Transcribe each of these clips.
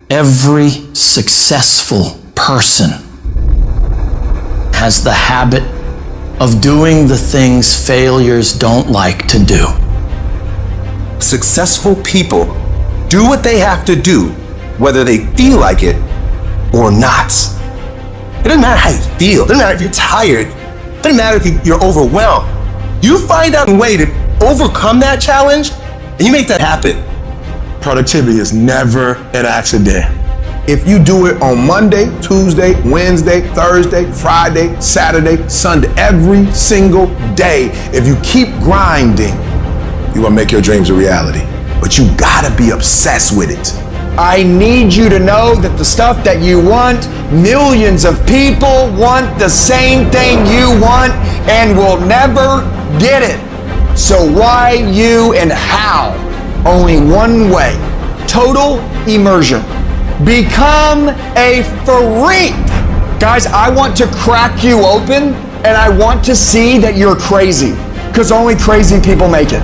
Every successful person has the habit of doing the things failures don't like to do. Successful people do what they have to do, whether they feel like it or not. It doesn't matter how you feel. It doesn't matter if you're tired. It doesn't matter if you're overwhelmed. You find out a way to overcome that challenge, and you make that happen. Productivity is never an accident. If you do it on Monday, Tuesday, Wednesday, Thursday, Friday, Saturday, Sunday, every single day, if you keep grinding, you're gonna make your dreams a reality. But you gotta be obsessed with it. I need you to know that the stuff that you want, millions of people want the same thing you want and will never get it. So why, you, and how? Only one way. Total immersion. Become a freak. Guys, I want to crack you open and I want to see that you're crazy, because only crazy people make it.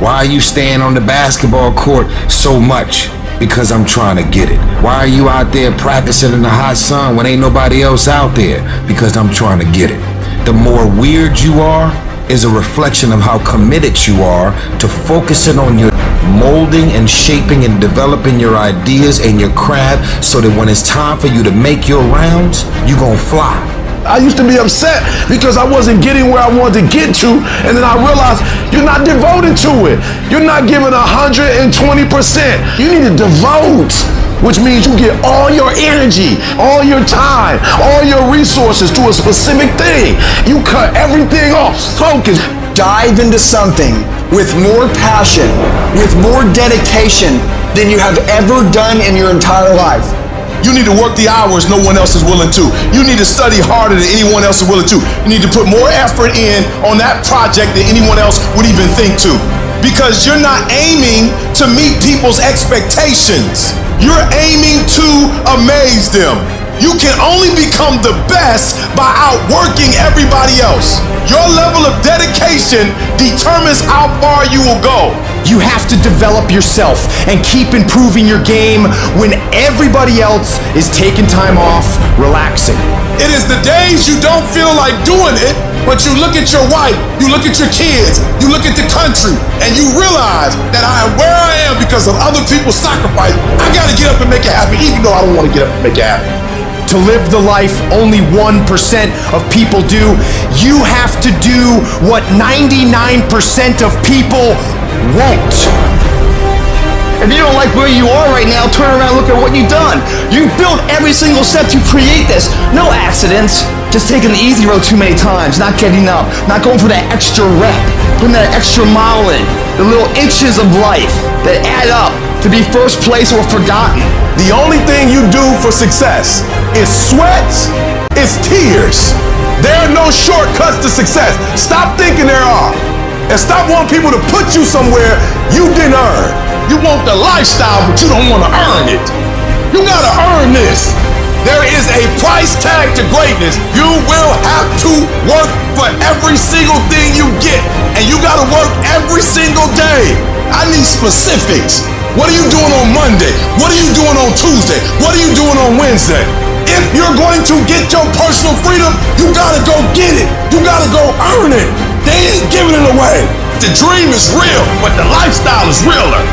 Why are you staying on the basketball court so much? Because I'm trying to get it. Why are you out there practicing in the hot sun when ain't nobody else out there? Because I'm trying to get it. The more weird you are is a reflection of how committed you are to focusing on your molding and shaping and developing your ideas and your craft, so that when it's time for you to make your rounds, you gon' fly. I used to be upset because I wasn't getting where I wanted to get to, and then I realized you're not devoted to it. You're not giving 120%. You need to devote, which means you get all your energy, all your time, all your resources to a specific thing. You cut everything off. Focus. Dive into something with more passion, with more dedication than you have ever done in your entire life. You need to work the hours no one else is willing to. You need to study harder than anyone else is willing to. You need to put more effort in on that project than anyone else would even think to. Because you're not aiming to meet people's expectations. You're aiming to amaze them. You can only become the best by outworking everybody else. Your level of dedication determines how far you will go. You have to develop yourself and keep improving your game when everybody else is taking time off, relaxing. It is the days you don't feel like doing it, but you look at your wife, you look at your kids, you look at the country, and you realize that I am where I am because of other people's sacrifice. I gotta get up and make it happen, even though I don't want to get up and make it happen. To live the life only 1% of people do, you have to do what 99% of people won't. If you don't like where you are right now, turn around and look at what you've done. You built every single step to create this. No accidents. Just taking the easy road too many times, not getting up, not going for that extra rep, putting that extra mile in. The little inches of life that add up to be first place or forgotten. The only thing you do for success is sweat, it's tears. There are no shortcuts to success. Stop thinking there are. And stop wanting people to put you somewhere you didn't earn. You want the lifestyle, but you don't want to earn it. You gotta earn this. There is a price tag to greatness. You will have to work for every single thing you get. And you gotta work every single day. I need specifics. What are you doing on Monday? What are you doing on Tuesday? What are you doing on Wednesday? If you're going to get your personal freedom, you gotta go get it. You gotta go earn it. They ain't giving it away. The dream is real, but the lifestyle is realer.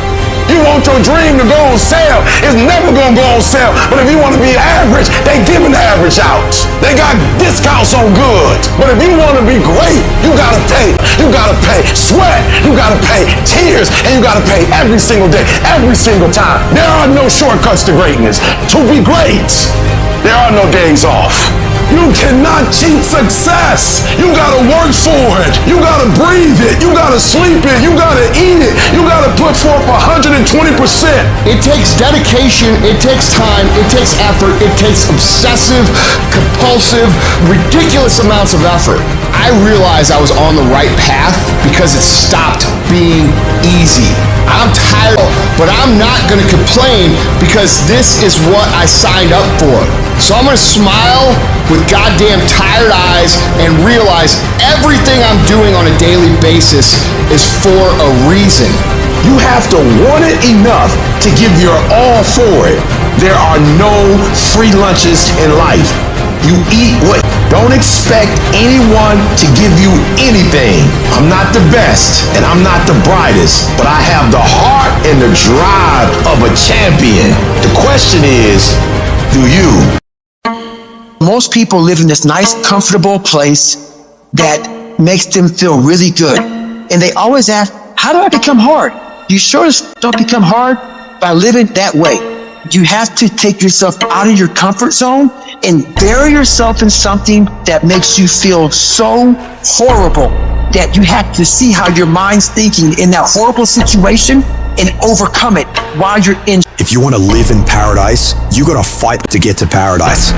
You want your dream to go on sale, it's never gonna go on sale. But if you want to be average, they giving the average out. They got discounts on goods. But if you want to be great, you gotta pay. You gotta pay sweat, you gotta pay tears, and you gotta pay every single day, every single time. There are no shortcuts to greatness. To be great, there are no days off. You cannot cheat success. You gotta work for it. You gotta breathe it. You gotta sleep it. You gotta eat it. You gotta put forth 120%. It takes dedication, it takes time, it takes effort, it takes obsessive, compulsive, ridiculous amounts of effort. I realized I was on the right path because it stopped being easy. I'm tired, but I'm not gonna complain because this is what I signed up for. So I'm gonna smile with goddamn tired eyes and realize everything I'm doing on a daily basis is for a reason. You have to want it enough to give your all for it. There are no free lunches in life. You eat what? Don't expect anyone to give you anything. I'm not the best and I'm not the brightest, but I have the heart and the drive of a champion. The question is, do you? Most people live in this nice, comfortable place that makes them feel really good. And they always ask, how do I become hard? You sure don't become hard by living that way. You have to take yourself out of your comfort zone and bury yourself in something that makes you feel so horrible that you have to see how your mind's thinking in that horrible situation and overcome it while you're in. If you want to live in paradise, you gotta fight to get to paradise.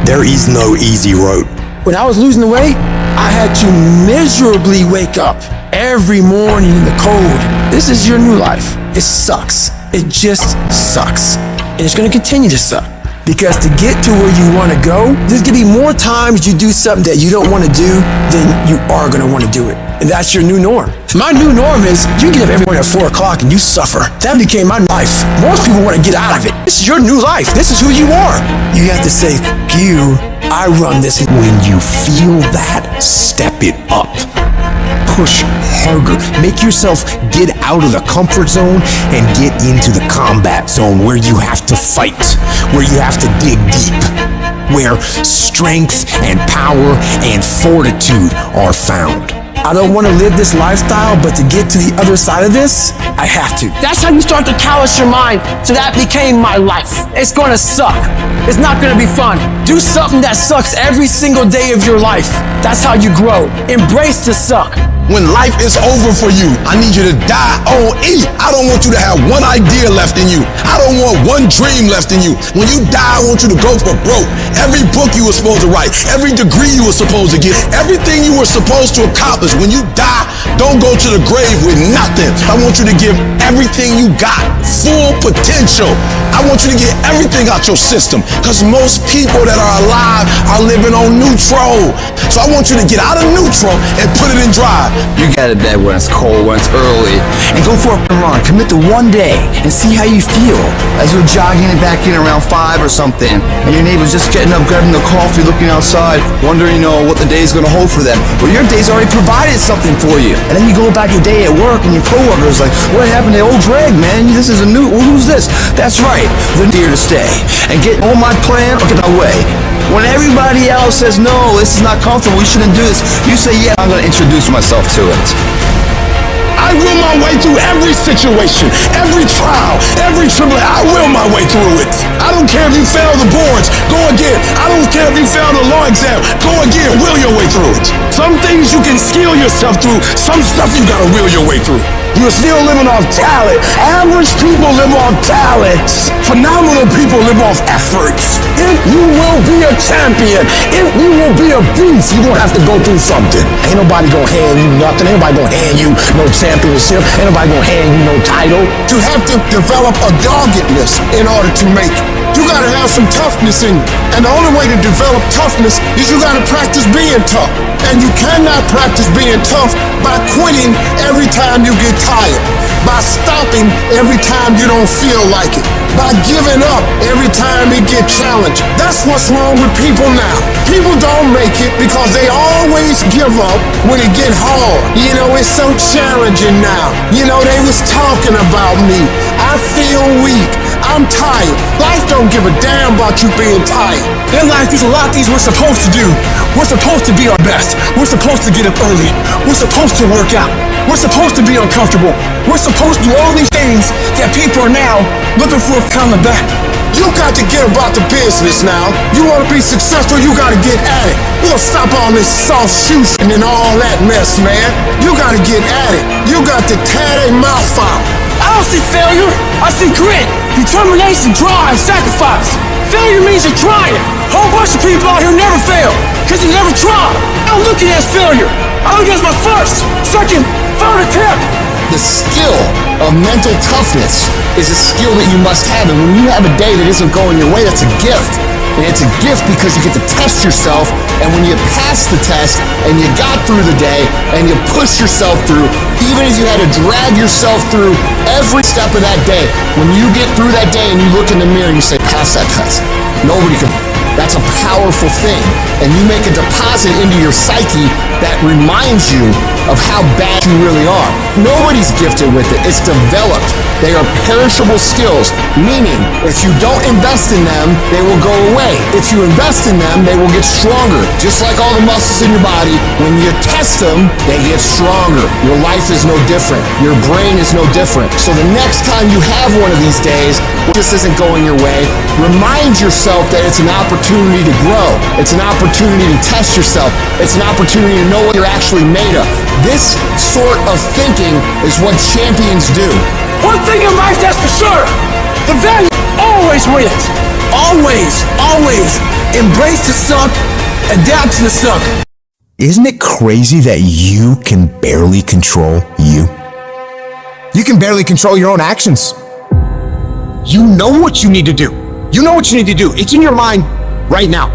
There is no easy road. When I was losing the weight, I had to miserably wake up every morning in the cold. This is your new life. It sucks. It just sucks. And it's gonna continue to suck. Because to get to where you wanna go, there's gonna be more times you do something that you don't wanna do than you are gonna wanna do it. And that's your new norm. My new norm is you get up every morning at 4 o'clock and you suffer. That became my life. Most people wanna get out of it. This is your new life. This is who you are. You have to say, you, I run this. When you feel that, step it up. Push harder. Make yourself get out of the comfort zone and get into the combat zone where you have to fight, where you have to dig deep, where strength and power and fortitude are found. I don't want to live this lifestyle, but to get to the other side of this, I have to. That's how you start to callous your mind. So that became my life. It's going to suck. It's not going to be fun. Do something that sucks every single day of your life. That's how you grow. Embrace the suck. When life is over for you, I need you to die on E. I don't want you to have one idea left in you. I don't want one dream left in you. When you die, I want you to go for broke. Every book you were supposed to write, every degree you were supposed to get, everything you were supposed to accomplish. When you die, don't go to the grave with nothing. I want you to give everything you got, full potential. I want you to get everything out your system, because most people that are alive are living on neutral. So I want you to get out of neutral and put it in drive. You get out of bed when it's cold, when it's early, and go for a run. Commit to one day and see how you feel. As you're jogging it back in around 5 or something, and your neighbor's just getting up, grabbing the coffee, looking outside, wondering, what the day's gonna hold for them. Well, your day's already provided something for you. And then you go back your day at work, and your coworker's like, what happened to old Greg, man? This is who's this? That's right, they're here to stay. And get on my plan or get my way. When everybody else says, no, this is not comfortable, we shouldn't do this, you say, yeah, I'm gonna introduce myself to it. I will my way through every situation, every trial, every tribulation. I will my way through it. I don't care if you fail the boards, go again. I don't care if you fail the law exam, go again, will your way through it. Some things you can skill yourself through, some stuff you gotta will your way through. You're still living off talent. Average people live off talents. Phenomenal people live off efforts. If you will be a champion, if you will be a beast, you're gonna have to go through something. Ain't nobody gonna hand you nothing. Ain't nobody gonna hand you no championship. Ain't nobody gonna hand you no title. You have to develop a doggedness in order to make it. You gotta have some toughness in you. And the only way to develop toughness is you gotta practice being tough. And you cannot practice being tough by quitting every time you get tired, by stopping every time you don't feel like it, by giving up every time it gets challenged. That's what's wrong with people now. People don't make it because they always give up when it get hard. It's so challenging now. They was talking about me. I feel weak. I'm tired. Life don't give a damn about you being tired. In life, there's a lot of things we're supposed to do. We're supposed to be our best. We're supposed to get up early. We're supposed to work out. We're supposed to be uncomfortable. We're supposed to do all these things that people are now looking for a pat on the back. You got to get about the business now. You want to be successful, you got to get at it. You gonna stop all this soft shooting and all that mess, man. You got to get at it. You got to tear their mouth out. I don't see failure. I see grit, determination, drive, sacrifice. Failure means you're trying. A whole bunch of people out here never fail because they never try. I don't look at it as failure. I look at it as my first, second, third attempt. The skill of mental toughness is a skill that you must have. And when you have a day that isn't going your way, that's a gift. And it's a gift because you get to test yourself, and when you pass the test and you got through the day and you push yourself through, even as you had to drag yourself through every step of that day, when you get through that day and you look in the mirror and you say, pass that test. Nobody can. That's a powerful thing. And you make a deposit into your psyche that reminds you of how bad you really are. Nobody's gifted with it. It's developed. They are perishable skills, meaning if you don't invest in them, they will go away. If you invest in them, they will get stronger. Just like all the muscles in your body, when you test them, they get stronger. Your life is no different. Your brain is no different. So the next time you have one of these days, this isn't going your way, remind yourself that it's an opportunity to grow. It's an opportunity to test yourself. It's an opportunity to know what you're actually made of. This sort of thinking is what champions do. One thing in life that's for sure, the value always wins. Always, always. Embrace the suck, adapt to the suck. Isn't it crazy that you can barely control you? You can barely control your own actions. You know what you need to do. You know what you need to do. It's in your mind right now,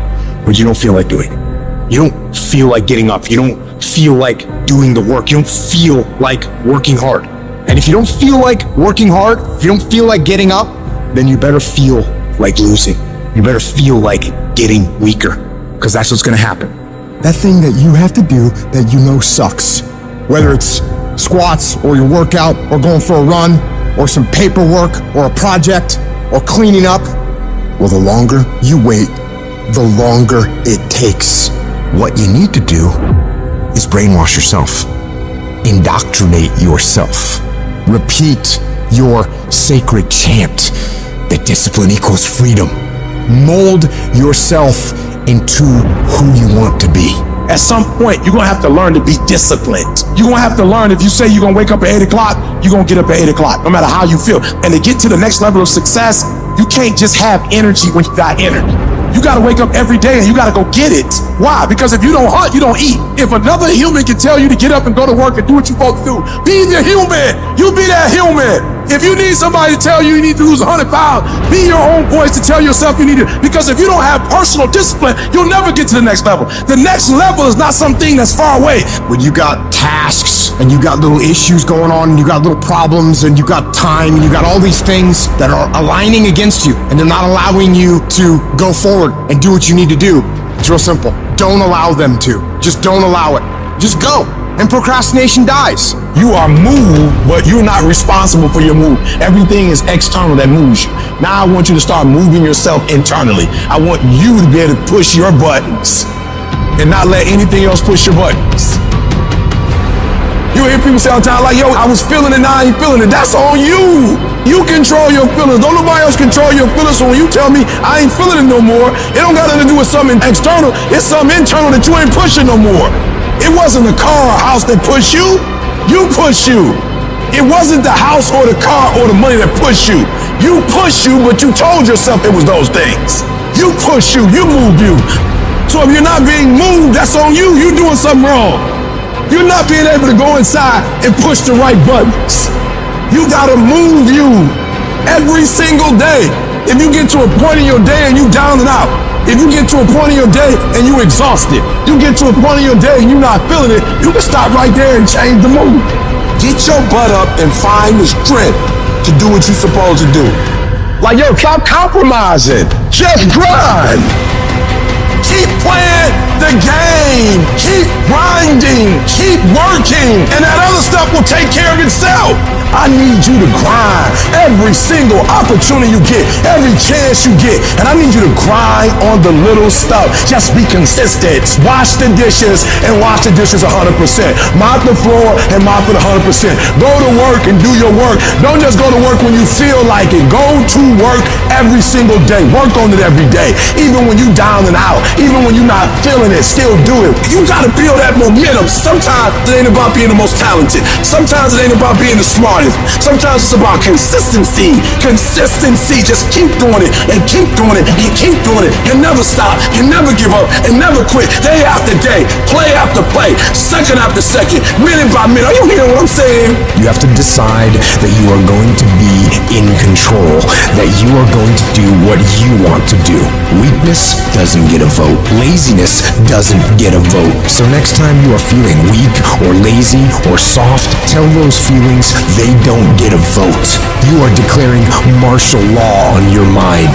but you don't feel like doing it. You don't feel like getting up. You don't feel like doing the work. You don't feel like working hard. And if you don't feel like working hard, if you don't feel like getting up, then you better feel like losing. You better feel like getting weaker, because that's what's going to happen. That thing that you have to do that you know sucks, whether it's squats or your workout or going for a run or some paperwork or a project or cleaning up, well, the longer you wait, the longer it takes. What you need to do is brainwash yourself, indoctrinate yourself, repeat your sacred chant that discipline equals freedom. Mold yourself into who you want to be. At some point, you're gonna have to learn to be disciplined. You're gonna have to learn, if you say you're gonna wake up at 8 o'clock, you're gonna get up at 8 o'clock, no matter how you feel. And to get to the next level of success, you can't just have energy when you got energy. You gotta wake up every day and you gotta go get it. Why? Because if you don't hunt, you don't eat. If another human can tell you to get up and go to work and do what you're supposed to do, be the human. You be that human. If you need somebody to tell you need to lose 100 pounds, be your own voice to tell yourself you need to. Because if you don't have personal discipline, you'll never get to the next level. The next level is not something that's far away. When you got tasks and you got little issues going on and you got little problems and you got time and you got all these things that are aligning against you and they're not allowing you to go forward and do what you need to do, it's real simple. Don't allow them to. Just don't allow it. Just go. And procrastination dies. You are moved, but you're not responsible for your move. Everything is external that moves you. Now I want you to start moving yourself internally. I want you to be able to push your buttons and not let anything else push your buttons. You hear people say all the time like, yo, I was feeling it, now I ain't feeling it. That's on you. You control your feelings. Don't nobody else control your feelings. So when you tell me I ain't feeling it no more, it don't got nothing to do with something external. It's something internal that you ain't pushing no more. It wasn't the car or house that pushed you. You push you. It wasn't the house or the car or the money that pushed you. You push you, but you told yourself it was those things. You push you, you move you. So if you're not being moved, that's on you. You're doing something wrong. You're not being able to go inside and push the right buttons. You gotta move you every single day. If you get to a point in your day and you down and out, if you get to a point in your day and you exhausted, you get to a point in your day and you're not feeling it, you can stop right there and change the mood. Get your butt up and find the strength to do what you're supposed to do. Like, yo, stop compromising. Just grind. Keep playing the game. Keep grinding. Keep working. And that other stuff will take care of itself. I need you to grind every single opportunity you get, every chance you get. And I need you to grind on the little stuff. Just be consistent. Wash the dishes and wash the dishes 100%. Mop the floor and mop it 100%. Go to work and do your work. Don't just go to work when you feel like it. Go to work every single day. Work on it every day. Even when you down and out. Even when you're not feeling it. it, still do it. You gotta build that momentum. Sometimes it ain't about being the most talented. Sometimes it ain't about being the smartest. Sometimes it's about consistency. Consistency. Just keep doing it and keep doing it and keep doing it and never stop and never give up and never quit. Day after day, play after play, second after second, minute by minute. Are you hearing what I'm saying? You have to decide that you are going to be in control, that you are going to do what you want to do. Weakness doesn't get a vote. Laziness doesn't get a vote. So next time you are feeling weak or lazy or soft, tell those feelings they don't get a vote. You are declaring martial law on your mind.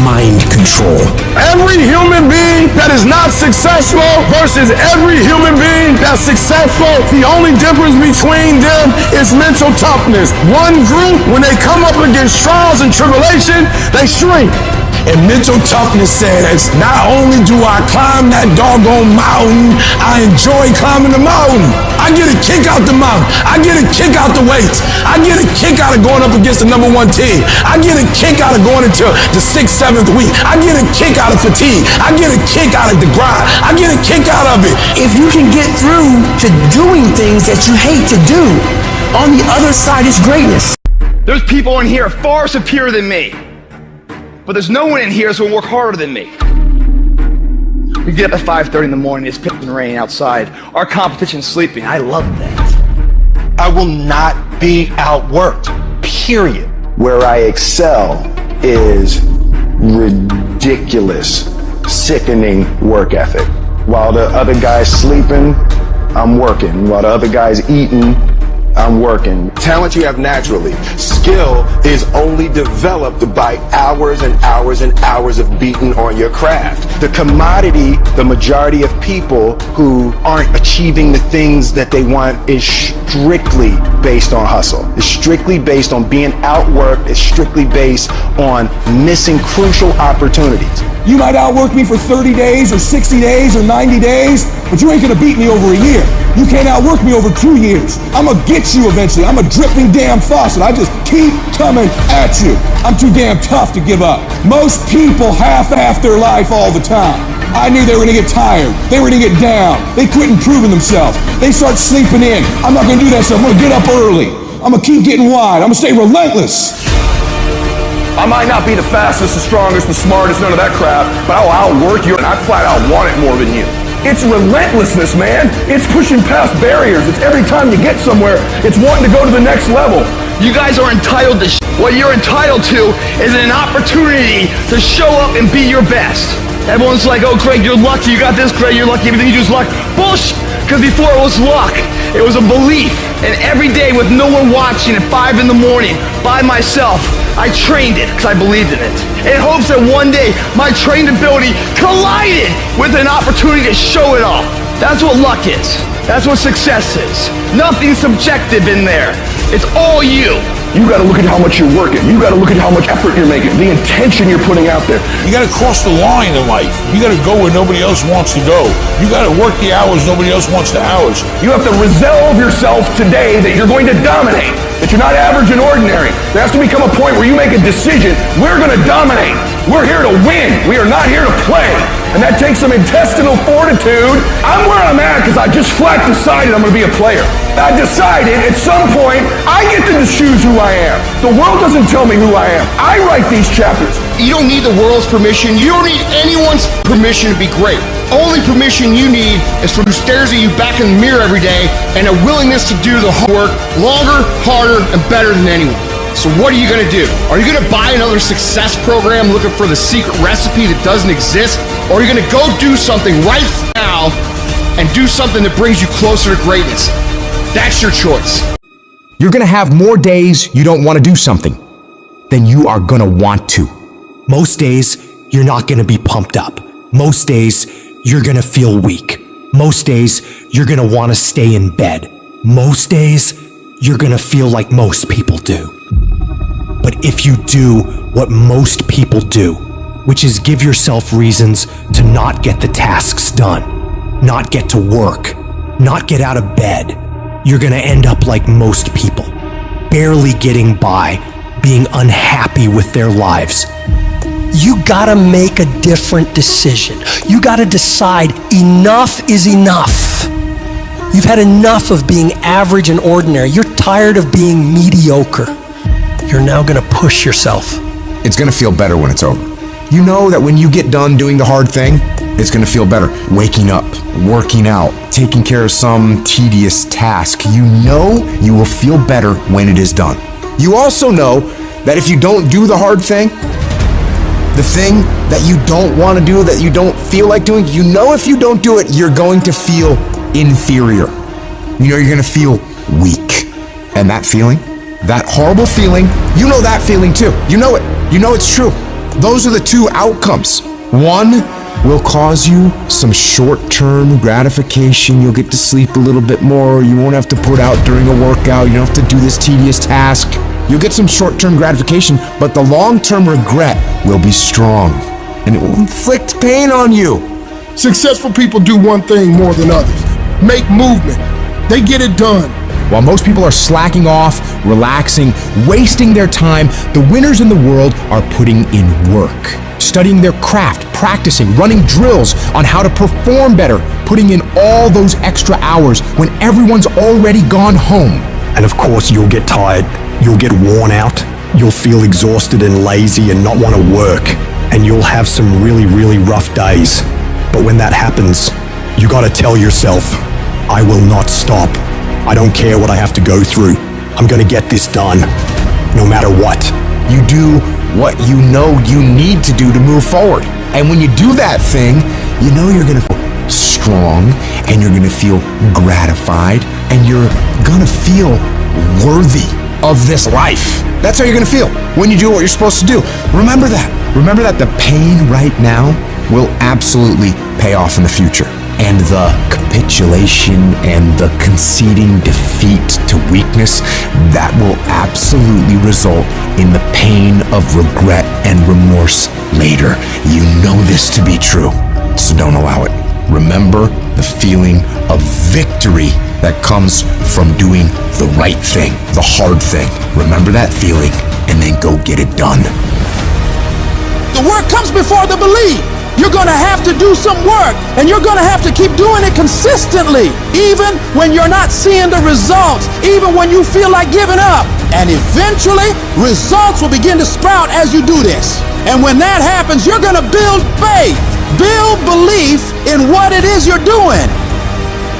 Mind control. Every human being that is not successful versus every human being that's successful, the only difference between them is mental toughness. One group, when they come up against trials and tribulation, they shrink. And mental toughness says, not only do I climb that doggone mountain, I enjoy climbing the mountain. I get a kick out the mountain. I get a kick out the weights. I get a kick out of going up against the number one team. I get a kick out of going into the 6th, 7th week. I get a kick out of fatigue. I get a kick out of the grind. I get a kick out of it. If you can get through to doing things that you hate to do, on the other side is greatness. There's people in here far superior than me. But there's no one in here that's gonna work harder than me. We get up at 5:30 in the morning, it's pissing rain outside. Our competition's sleeping. I love that. I will not be outworked, period. Where I excel is ridiculous, sickening work ethic. While the other guy's sleeping, I'm working. While the other guy's eating, I'm working. Talent you have naturally. Skill is only developed by hours and hours and hours of beating on your craft. The commodity, the majority of people who aren't achieving the things that they want is strictly based on hustle. It's strictly based on being outworked. It's strictly based on missing crucial opportunities. You might outwork me for 30 days or 60 days or 90 days, but you ain't gonna beat me over a year. You can't outwork me over 2 years. I'm gonna get you eventually. I'm a dripping damn faucet. I just keep coming at you. I'm too damn tough to give up. Most people half-ass their life all the time. I knew they were gonna get tired. They were gonna get down. They quit improving themselves. They start sleeping in. I'm not gonna do that stuff. I'm gonna get up early. I'm gonna keep getting wide. I'm gonna stay relentless. I might not be the fastest, the strongest, the smartest, none of that crap, but I'll outwork you and I flat out want it more than you. It's relentlessness, man. It's pushing past barriers. It's every time you get somewhere, it's wanting to go to the next level. You guys are entitled to what you're entitled to is an opportunity to show up and be your best. Everyone's like, oh, Craig, you're lucky. You got this, Craig, you're lucky. Everything you do is luck. Bullshit. Because before it was luck, it was a belief. And every day with no one watching at 5 in the morning by myself, I trained it because I believed in it. In hopes that one day my trained ability collided with an opportunity to show it off. That's what luck is. That's what success is. Nothing subjective in there. It's all you. You gotta look at how much you're working. You gotta look at how much effort you're making, the intention you're putting out there. You gotta cross the line in life. You gotta go where nobody else wants to go. You gotta work the hours nobody else wants the hours. You have to resolve yourself today that you're going to dominate, that you're not average and ordinary. There has to become a point where you make a decision. We're gonna dominate. We're here to win. We are not here to play. And that takes some intestinal fortitude. I'm where I'm at because I just flat decided I'm going to be a player. I decided at some point I get to choose who I am. The world doesn't tell me who I am. I write these chapters. You don't need the world's permission. You don't need anyone's permission to be great. Only permission you need is from who stares at you back in the mirror every day and a willingness to do the hard work longer, harder, and better than anyone. So what are you gonna do? Are you gonna buy another success program looking for the secret recipe that doesn't exist? Or are you gonna go do something right now and do something that brings you closer to greatness? That's your choice. You're gonna have more days you don't want to do something than you are gonna want to. Most days, you're not gonna be pumped up. Most days, you're gonna feel weak. Most days, you're gonna want to stay in bed. Most days, you're gonna feel like most people do. But if you do what most people do, which is give yourself reasons to not get the tasks done, not get to work, not get out of bed, you're gonna end up like most people, barely getting by, being unhappy with their lives. you gotta make a different decision. You gotta decide enough is enough. You've had enough of being average and ordinary. You're tired of being mediocre. You're now gonna push yourself. It's gonna feel better when it's over. You know that when you get done doing the hard thing, it's gonna feel better. Waking up, working out, taking care of some tedious task. You know you will feel better when it is done. You also know that if you don't do the hard thing, the thing that you don't want to do, that you don't feel like doing, you know if you don't do it, you're going to feel inferior. You know you're going to feel weak. And that feeling, that horrible feeling, you know that feeling too. You know it. You know it's true. Those are the two outcomes. One will cause you some short-term gratification. You'll get to sleep a little bit more. You won't have to put out during a workout. You don't have to do this tedious task. You'll get some short-term gratification, but the long-term regret will be strong, and it will inflict pain on you. Successful people do one thing more than others. Make movement. They get it done. While most people are slacking off, relaxing, wasting their time, the winners in the world are putting in work, studying their craft, practicing, running drills on how to perform better, putting in all those extra hours when everyone's already gone home. And of course, you'll get tired. You'll get worn out. You'll feel exhausted and lazy and not want to work. And you'll have some really, really rough days. But when that happens, you gotta tell yourself, I will not stop. I don't care what I have to go through. I'm gonna get this done, no matter what. You do what you know you need to do to move forward. And when you do that thing, you know you're gonna feel strong, and you're gonna feel gratified, and you're gonna feel worthy of this life. That's how you're gonna feel when you do what you're supposed to do. Remember that. Remember that the pain right now will absolutely pay off in the future. And the capitulation and the conceding defeat to weakness, that will absolutely result in the pain of regret and remorse later. You know this to be true, so don't allow it. Remember the feeling of victory that comes from doing the right thing, the hard thing. Remember that feeling, and then go get it done. The work comes before the belief. You're gonna have to do some work, and you're gonna have to keep doing it consistently, even when you're not seeing the results, even when you feel like giving up. And eventually, results will begin to sprout as you do this. And when that happens, you're gonna build faith, build belief in what it is you're doing.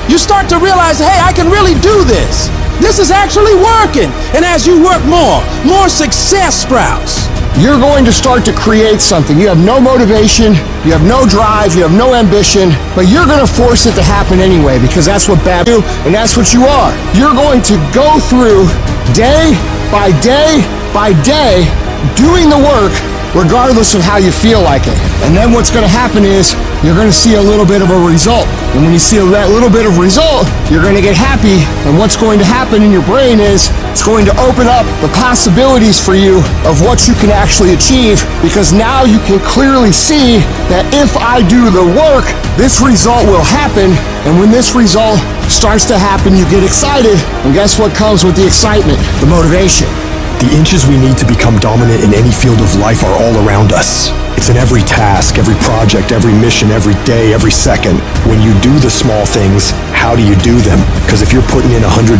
You start to realize, hey, I can really do this. This is actually working. And as you work more success sprouts. You're going to start to create something. You have no motivation, you have no drive, you have no ambition, but you're going to force it to happen anyway because that's what bad do, and that's what you are. You're going to go through day by day by day doing the work regardless of how you feel like it. And then what's going to happen is you're going to see a little bit of a result. And when you see that little bit of result, you're going to get happy. And what's going to happen in your brain is it's going to open up the possibilities for you of what you can actually achieve, because now you can clearly see that if I do the work, this result will happen. And when this result starts to happen, you get excited. And guess what comes with the excitement? The motivation. The inches we need to become dominant in any field of life are all around us. It's in every task, every project, every mission, every day, every second. When you do the small things, how do you do them? Because if you're putting in 120%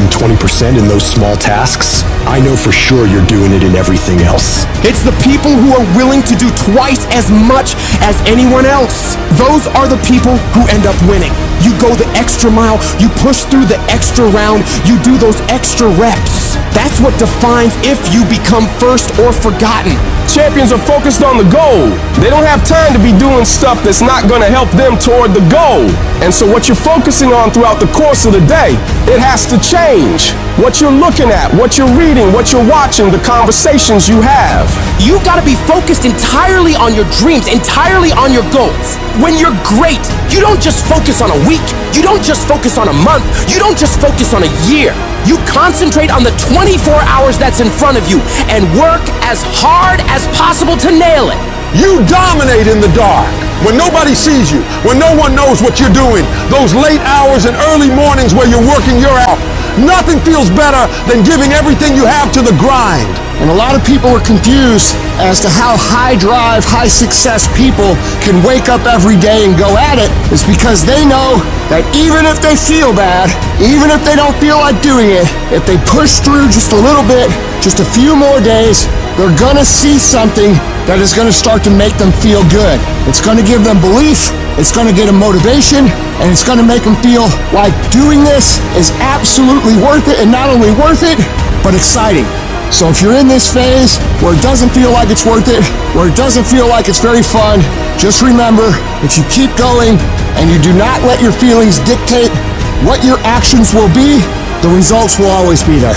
in those small tasks, I know for sure you're doing it in everything else. It's the people who are willing to do twice as much as anyone else. Those are the people who end up winning. You go the extra mile, you push through the extra round, you do those extra reps. That's what defines if you become first or forgotten. Champions are focused on the goal. They don't have time to be doing stuff that's not going to help them toward the goal. And so what you're focusing on throughout the course of the day, it has to change. What you're looking at, what you're reading, what you're watching, the conversations you have. You gotta be focused entirely on your dreams, entirely on your goals. When you're great, you don't just focus on a week, you don't just focus on a month, you don't just focus on a year. You concentrate on the 24 hours that's in front of you and work as hard as possible to nail it. You dominate in the dark, when nobody sees you, when no one knows what you're doing. Those late hours and early mornings where you're working your ass. Nothing feels better than giving everything you have to the grind. And a lot of people are confused as to how high drive, high success people can wake up every day and go at it. It's because they know that even if they feel bad, even if they don't feel like doing it, if they push through just a little bit, just a few more days, they're gonna see something that is gonna start to make them feel good. It's gonna give them belief, it's gonna get them motivation, and it's gonna make them feel like doing this is absolutely worth it, and not only worth it, but exciting. So if you're in this phase where it doesn't feel like it's worth it, where it doesn't feel like it's very fun, just remember, if you keep going and you do not let your feelings dictate what your actions will be, the results will always be there.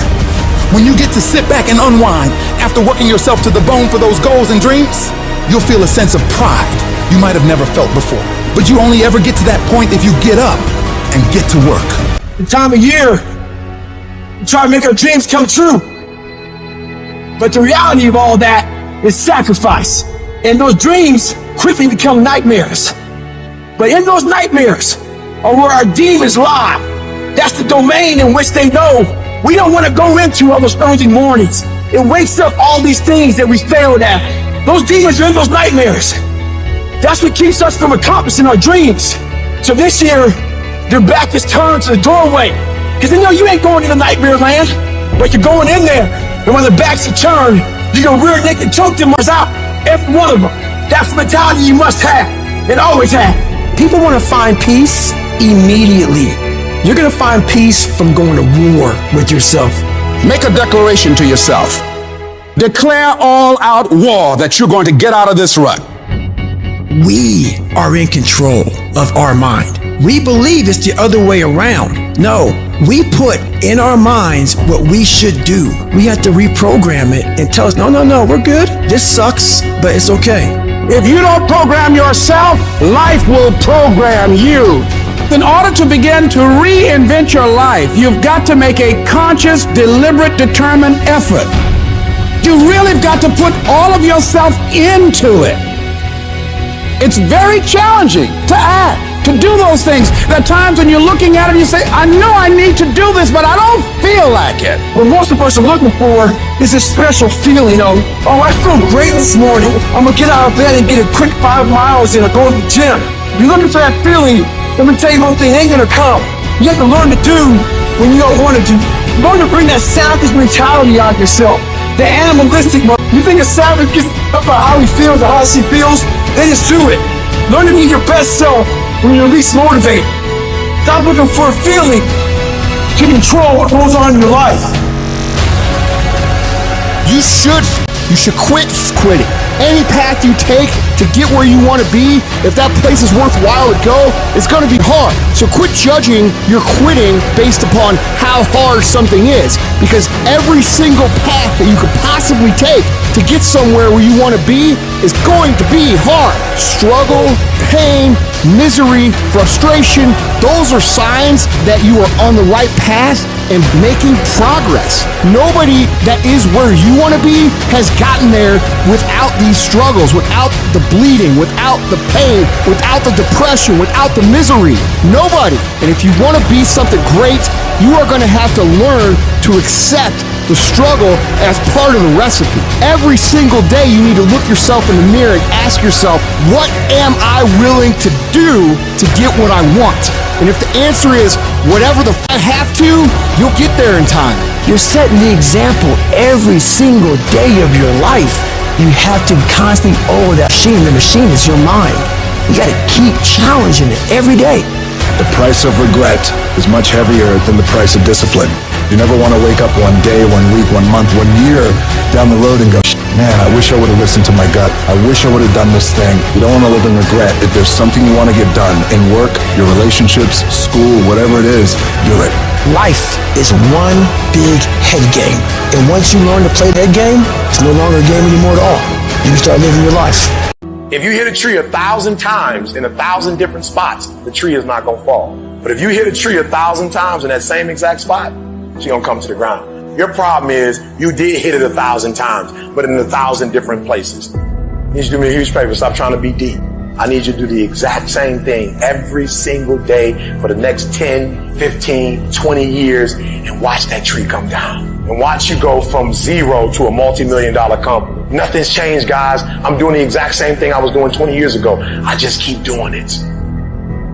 When you get to sit back and unwind after working yourself to the bone for those goals and dreams, you'll feel a sense of pride you might have never felt before. But you only ever get to that point if you get up and get to work. The time of year, we try to make our dreams come true. But the reality of all that is sacrifice. And those dreams quickly become nightmares. But in those nightmares are where our demons lie. That's the domain in which they know we don't want to go into all those early mornings. It wakes up all these things that we failed at. Those demons are in those nightmares. That's what keeps us from accomplishing our dreams. So this year, their back is turned to the doorway. Because they know you ain't going into nightmare land, but you're going in there. And when the backs are turned, you're going to rear naked choke them out, every one of them. That's the mentality you must have and always have. People want to find peace immediately. You're going to find peace from going to war with yourself. Make a declaration to yourself. Declare all out war that you're going to get out of this rut. We are in control of our mind. We believe it's the other way around. No, we put in our minds what we should do. We have to reprogram it and tell us, no, we're good. This sucks, but it's okay. If you don't program yourself, life will program you. In order to begin to reinvent your life, you've got to make a conscious, deliberate, determined effort. You really have got to put all of yourself into it. It's very challenging to act, to do those things. There are times when you're looking at it and you say, I know I need to do this, but I don't feel like it. What most of us are looking for is a special feeling of, oh, I feel great this morning. I'm gonna get out of bed and get a quick 5 miles in or go to the gym. You're looking for that feeling. Let me tell you one thing, ain't gonna come. You have to learn to do when you don't want to do. Learn to bring that savage mentality out of yourself. The animalistic one. You think a savage gets up about how he feels or how she feels? Then just do it. Learn to be your best self when you're least motivated. Stop looking for a feeling to control what goes on in your life. You should quit quitting. Any path you take to get where you want to be, if that place is worthwhile to go, it's going to be hard. So quit judging your quitting based upon how hard something is, because every single path that you could possibly take to get somewhere where you want to be is going to be hard. Struggle, pain, misery, frustration, those are signs that you are on the right path and making progress. Nobody that is where you want to be has gotten there without these struggles, without the bleeding, without the pain, without the depression, without the misery. Nobody. And if you want to be something great, you are going to have to learn to accept the struggle as part of the recipe. Every single day you need to look yourself in the mirror and ask yourself, what am I willing to do to get what I want? And if the answer is whatever the I have to, you'll get there in time. You're setting the example every single day of your life. You have to constantly that machine. The machine is your mind. You got to keep challenging it every day. The price of regret is much heavier than the price of discipline. You never want to wake up one day, 1 week, 1 month, 1 year down the road and go, man, I wish I would have listened to my gut. I wish I would have done this thing. You don't want to live in regret. If there's something you want to get done in work, your relationships, school, whatever it is, do it. Life is one big head game. And once you learn to play that game, it's no longer a game anymore at all. You can start living your life. If you hit a tree 1,000 times in 1,000 different spots, the tree is not going to fall. But if you hit a tree 1,000 times in that same exact spot, she's going to come to the ground. Your problem is you did hit it 1,000 times, but in 1,000 different places. You should do me a huge favor. Stop trying to be deep. I need you to do the exact same thing every single day for the next 10, 15, 20 years and watch that tree come down. And watch you go from zero to a multi-million-dollar company. Nothing's changed, guys. I'm doing the exact same thing I was doing 20 years ago. I just keep doing it.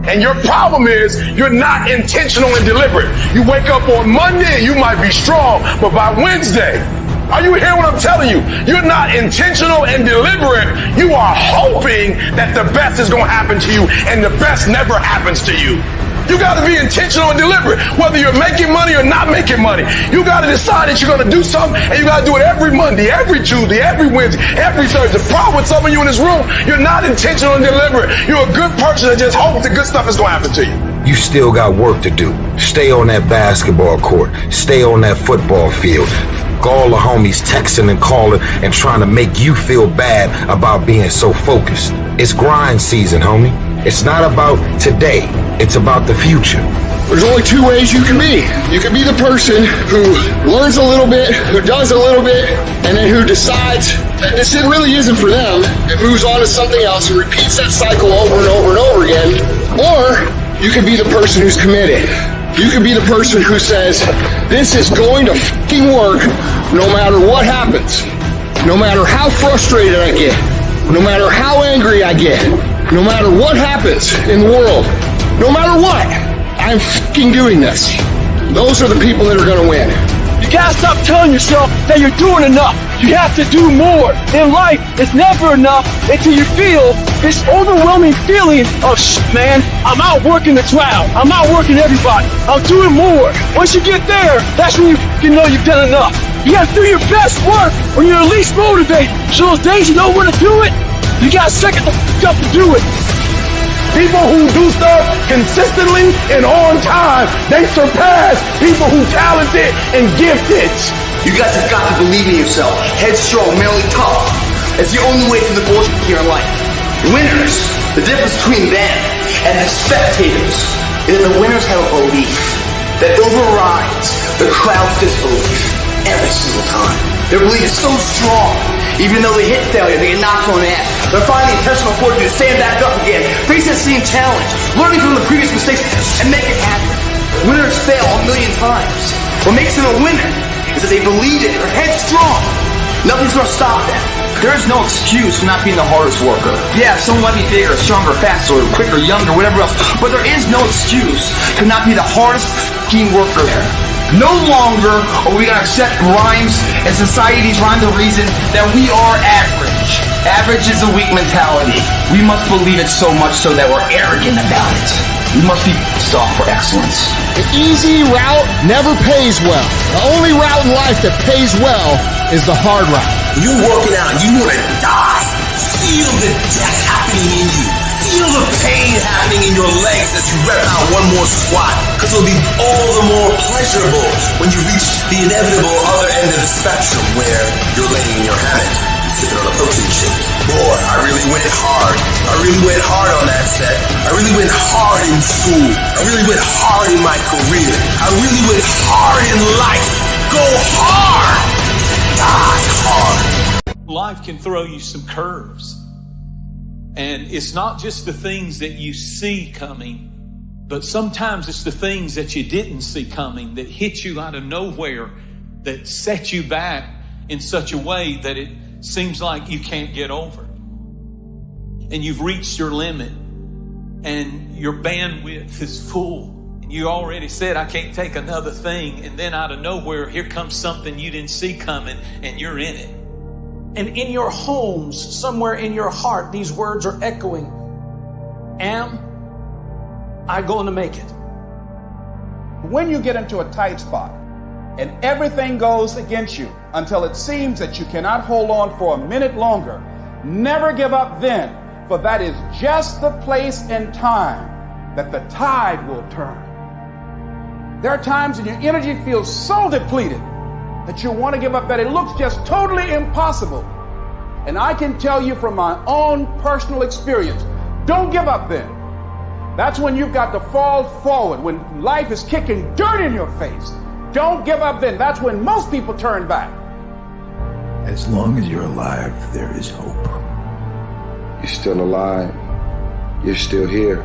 And your problem is you're not intentional and deliberate. You wake up on Monday and you might be strong, but by Wednesday, are you hearing what I'm telling you? You're not intentional and deliberate. You are hoping that the best is going to happen to you, and the best never happens to you. You got to be intentional and deliberate, whether you're making money or not making money. You got to decide that you're going to do something, and you got to do it every Monday, every Tuesday, every Wednesday, every Thursday. The problem with some of you in this room, you're not intentional and deliberate. You're a good person that just hopes the good stuff is going to happen to you. You still got work to do. Stay on that basketball court. Stay on that football field. All the homies texting and calling and trying to make you feel bad about being so focused. It's grind season, homie. It's not about today. It's about the future. There's only two ways you can be. You can be the person who learns a little bit, who does a little bit, and then who decides that this really isn't for them and moves on to something else and repeats that cycle over and over and over again. Or you can be the person who's committed. You can be the person who says, this is going to fucking work no matter what happens. No matter how frustrated I get. No matter how angry I get. No matter what happens in the world. No matter what. I'm fucking doing this. Those are the people that are going to win. You gotta stop telling yourself that you're doing enough. You have to do more. In life, it's never enough until you feel this overwhelming feeling of man, I'm outworking the crowd. I'm outworking everybody. I'm doing more. Once you get there, that's when you know you've done enough. You gotta do your best work when you're least motivated. So those days you know when to do it, you gotta second the up to do it. People who do stuff consistently and on time, they surpass people who talented and gifted. You guys have got to believe in yourself. Headstrong, mentally tough. It's the only way through the bullshit here in life. Winners, the difference between them and the spectators is that the winners have a belief that overrides the crowd's disbelief every single time. Their belief is so strong, even though they hit failure, they get knocked on the ass. They're finding intentional fortitude to stand back up again, face that same challenge, learning from the previous mistakes, and make it happen. Winners fail a million times. What makes them a winner is that they believe it, they're headstrong. Nothing's gonna stop them. There is no excuse for not being the hardest worker. Yeah, someone might be bigger, stronger, faster, quicker, younger, whatever else, but there is no excuse to not be the hardest f***ing worker there. No longer are we gonna accept rhymes and society's rhyme the reason that we are average. Average is a weak mentality. We must believe it so much so that we're arrogant about it. We must be pissed off for excellence. The easy route never pays well. The only route in life that pays well is the hard route. You're working out and you want to die. Feel the death happening in you. Feel the pain happening in your legs as you rep out one more squat. Because it'll be all the more pleasurable when you reach the inevitable other end of the spectrum where you're laying in your hammock, sipping on a protein shake. Boy, I really went hard. I really went hard on that set. I really went hard in school. I really went hard in my career. I really went hard in life. Go hard. Die hard. Life can throw you some curves. And it's not just the things that you see coming, but sometimes it's the things that you didn't see coming that hit you out of nowhere, that set you back in such a way that it seems like you can't get over. And you've reached your limit and your bandwidth is full. And you already said, I can't take another thing. And then out of nowhere, here comes something you didn't see coming and you're in it. And in your homes, somewhere in your heart, these words are echoing. Am I going to make it? When you get into a tight spot and everything goes against you until it seems that you cannot hold on for a minute longer, never give up then, for that is just the place and time that the tide will turn. There are times when your energy feels so depleted that you want to give up, that it looks just totally impossible. And I can tell you from my own personal experience, don't give up then. That's when you've got to fall forward, when life is kicking dirt in your face. Don't give up then. That's when most people turn back. As long as you're alive, there is hope. You're still alive. you're still here.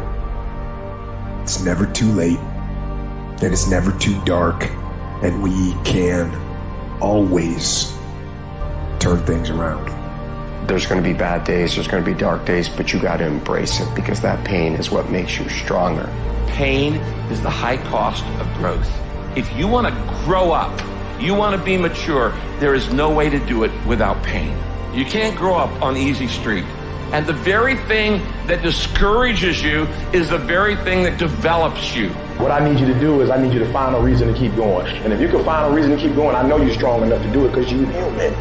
It's never too late, and it's never too dark, and we can always turn things around. There's going to be bad days, there's going to be dark days, but you got to embrace it because that pain is what makes you stronger. Pain is the high cost of growth. If you want to grow up, you want to be mature, there is no way to do it without pain. You can't grow up on easy street. And the very thing that discourages you is the very thing that develops you. What I need you to do is I need you to find a reason to keep going. And if you can find a reason to keep going, I know you're strong enough to do it because you're human.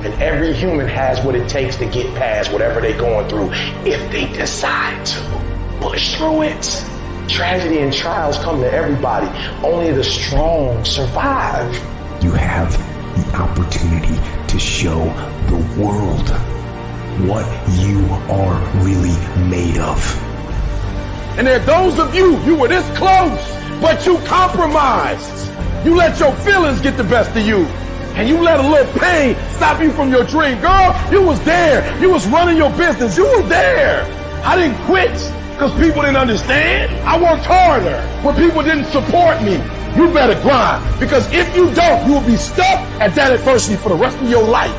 And every human has what it takes to get past whatever they're going through if they decide to push through it. Tragedy and trials come to everybody. Only the strong survive. You have the opportunity to show the world what you are really made of. And there are those of you were this close, but you compromised. You let your feelings get the best of you. And you let a little pain stop you from your dream. Girl, you was there. You was running your business. You was there. I didn't quit because people didn't understand. I worked harder when people didn't support me. You better grind, because if you don't, you will be stuck at that adversity for the rest of your life.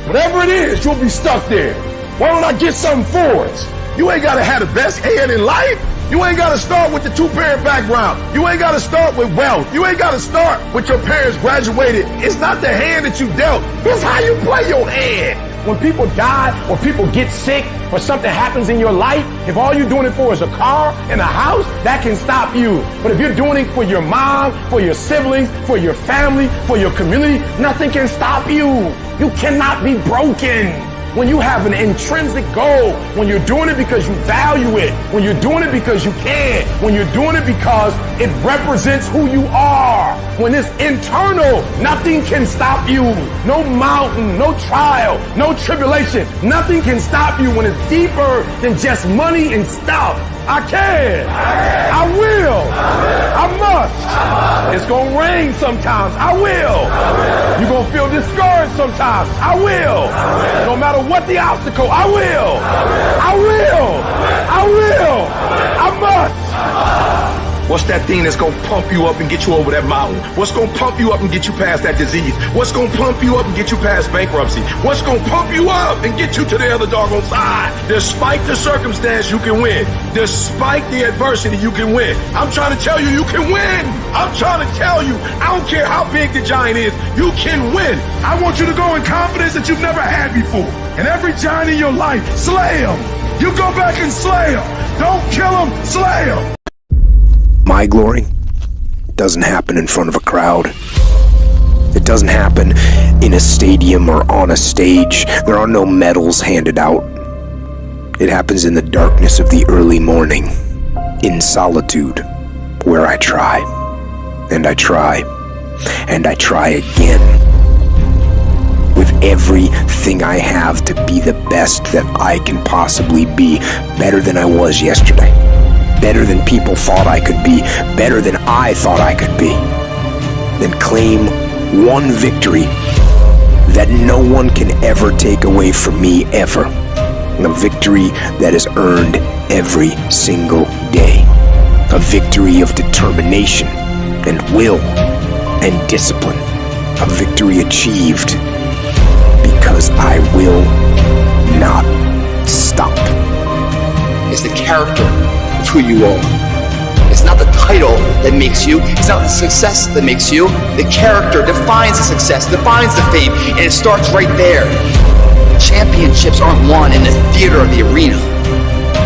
Whatever it is, you'll be stuck there. Why don't I get something for it? You ain't got to have the best head in life. You ain't got to start with the two-parent background. You ain't got to start with wealth. You ain't got to start with your parents graduated. It's not the hand that you dealt. It's how you play your hand. When people die or people get sick or something happens in your life, if all you're doing it for is a car and a house, that can stop you. But if you're doing it for your mom, for your siblings, for your family, for your community, nothing can stop you. You cannot be broken. When you have an intrinsic goal, when you're doing it because you value it, when you're doing it because you can, when you're doing it because it represents who you are, when it's internal, nothing can stop you. No mountain, no trial, no tribulation, nothing can stop you when it's deeper than just money and stuff. I can. I will. I must. It's going to rain sometimes. I will. You're going to feel discouraged sometimes. I will. No matter what the obstacle, I will. I will. I will. I must. What's that thing that's gonna pump you up and get you over that mountain? What's gonna pump you up and get you past that disease? What's gonna pump you up and get you past bankruptcy? What's gonna pump you up and get you to the other doggone side? Despite the circumstance, you can win. Despite the adversity, you can win. I'm trying to tell you, you can win. I'm trying to tell you, I don't care how big the giant is, you can win. I want you to go in confidence that you've never had before. And every giant in your life, slay him. You go back and slay him. Don't kill him, slay him. My glory doesn't happen in front of a crowd. It doesn't happen in a stadium or on a stage. There are no medals handed out. It happens in the darkness of the early morning, in solitude, where I try, and I try, and I try again, with everything I have to be the best that I can possibly be, better than I was yesterday. Better than people thought I could be, better than I thought I could be. Then claim one victory that no one can ever take away from me, ever. A victory that is earned every single day. A victory of determination and will and discipline. A victory achieved because I will not stop. It's the character of who you are. It's not the title that makes you. It's not the success that makes you. The character defines the success, defines the fame, and it starts right there. Championships aren't won in the theater or the arena.